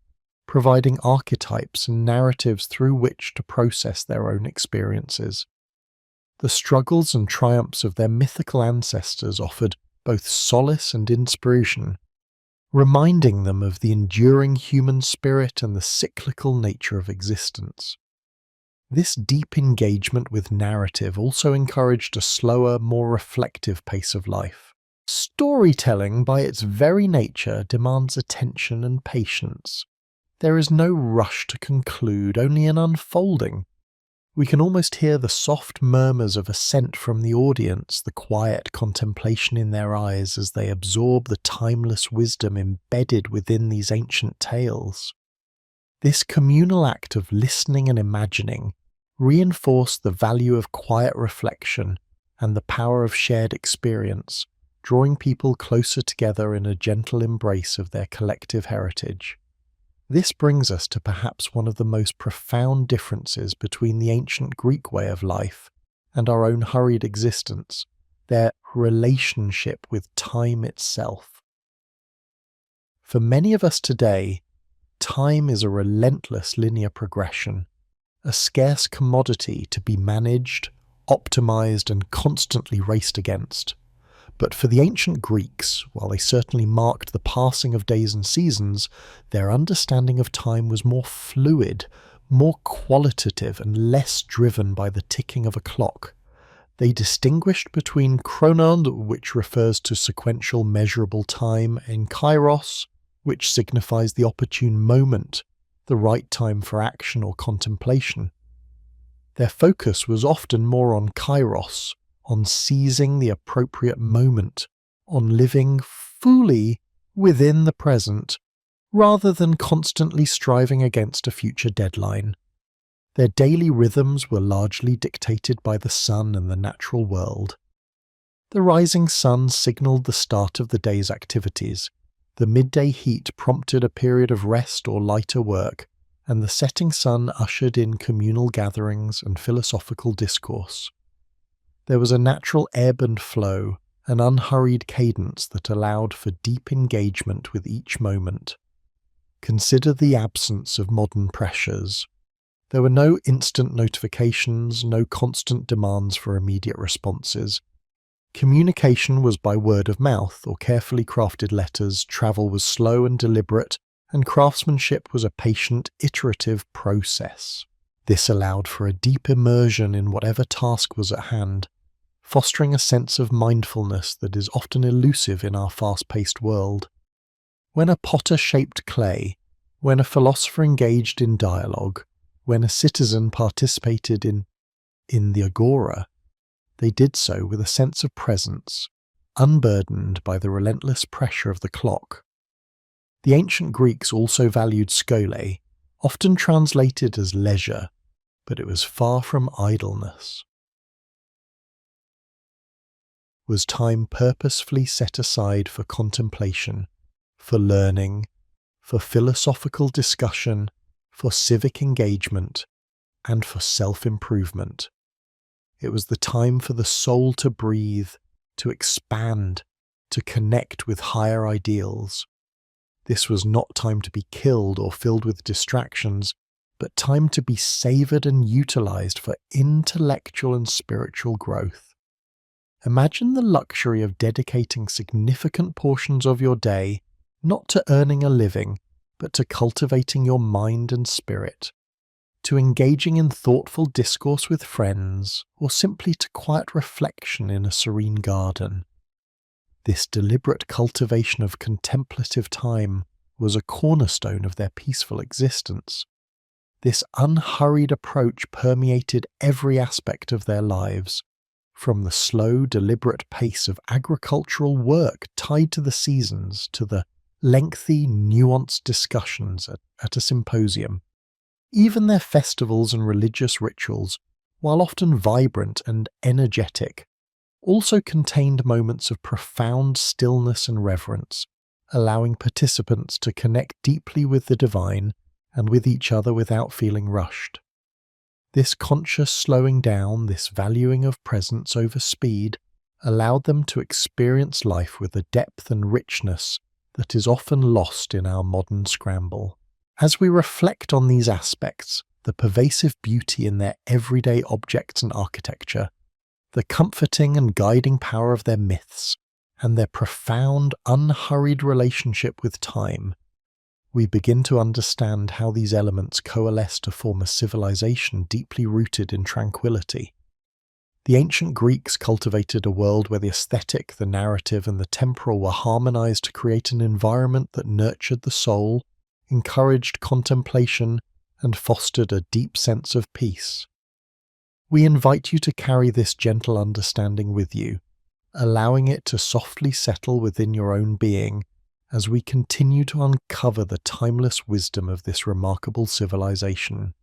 providing archetypes and narratives through which to process their own experiences. The struggles and triumphs of their mythical ancestors offered both solace and inspiration, reminding them of the enduring human spirit and the cyclical nature of existence. This deep engagement with narrative also encouraged a slower, more reflective pace of life. Storytelling, by its very nature, demands attention and patience. There is no rush to conclude, only an unfolding. We can almost hear the soft murmurs of assent from the audience, the quiet contemplation in their eyes as they absorb the timeless wisdom embedded within these ancient tales. This communal act of listening and imagining reinforced the value of quiet reflection and the power of shared experience, drawing people closer together in a gentle embrace of their collective heritage. This brings us to perhaps one of the most profound differences between the ancient Greek way of life and our own hurried existence, their relationship with time itself. For many of us today, time is a relentless linear progression, a scarce commodity to be managed, optimized, and constantly raced against. But for the ancient Greeks, while they certainly marked the passing of days and seasons, their understanding of time was more fluid, more qualitative and less driven by the ticking of a clock. They distinguished between chronon, which refers to sequential measurable time, and kairos, which signifies the opportune moment, the right time for action or contemplation. Their focus was often more on kairos, on seizing the appropriate moment, on living fully within the present, rather than constantly striving against a future deadline. Their daily rhythms were largely dictated by the sun and the natural world. The rising sun signalled the start of the day's activities, the midday heat prompted a period of rest or lighter work, and the setting sun ushered in communal gatherings and philosophical discourse. There was a natural ebb and flow, an unhurried cadence that allowed for deep engagement with each moment. Consider the absence of modern pressures. There were no instant notifications, no constant demands for immediate responses. Communication was by word of mouth or carefully crafted letters, travel was slow and deliberate, and craftsmanship was a patient, iterative process. This allowed for a deep immersion in whatever task was at hand, fostering a sense of mindfulness that is often elusive in our fast-paced world. When a potter shaped clay, when a philosopher engaged in dialogue, when a citizen participated in the agora, they did so with a sense of presence, unburdened by the relentless pressure of the clock. The ancient Greeks also valued skole, often translated as leisure, but it was far from idleness. Was time purposefully set aside for contemplation, for learning, for philosophical discussion, for civic engagement, and for self-improvement. It was the time for the soul to breathe, to expand, to connect with higher ideals. This was not time to be killed or filled with distractions, but time to be savoured and utilised for intellectual and spiritual growth. Imagine the luxury of dedicating significant portions of your day not to earning a living, but to cultivating your mind and spirit, to engaging in thoughtful discourse with friends, or simply to quiet reflection in a serene garden. This deliberate cultivation of contemplative time was a cornerstone of their peaceful existence. This unhurried approach permeated every aspect of their lives, from the slow, deliberate pace of agricultural work tied to the seasons to the lengthy, nuanced discussions at a symposium. Even their festivals and religious rituals, while often vibrant and energetic, also contained moments of profound stillness and reverence, allowing participants to connect deeply with the divine and with each other without feeling rushed. This conscious slowing down, this valuing of presence over speed, allowed them to experience life with a depth and richness that is often lost in our modern scramble. As we reflect on these aspects, the pervasive beauty in their everyday objects and architecture, the comforting and guiding power of their myths, and their profound, unhurried relationship with time, we begin to understand how these elements coalesce to form a civilization deeply rooted in tranquility. The ancient Greeks cultivated a world where the aesthetic, the narrative, and the temporal were harmonized to create an environment that nurtured the soul, encouraged contemplation, and fostered a deep sense of peace. We invite you to carry this gentle understanding with you, allowing it to softly settle within your own being as we continue to uncover the timeless wisdom of this remarkable civilization.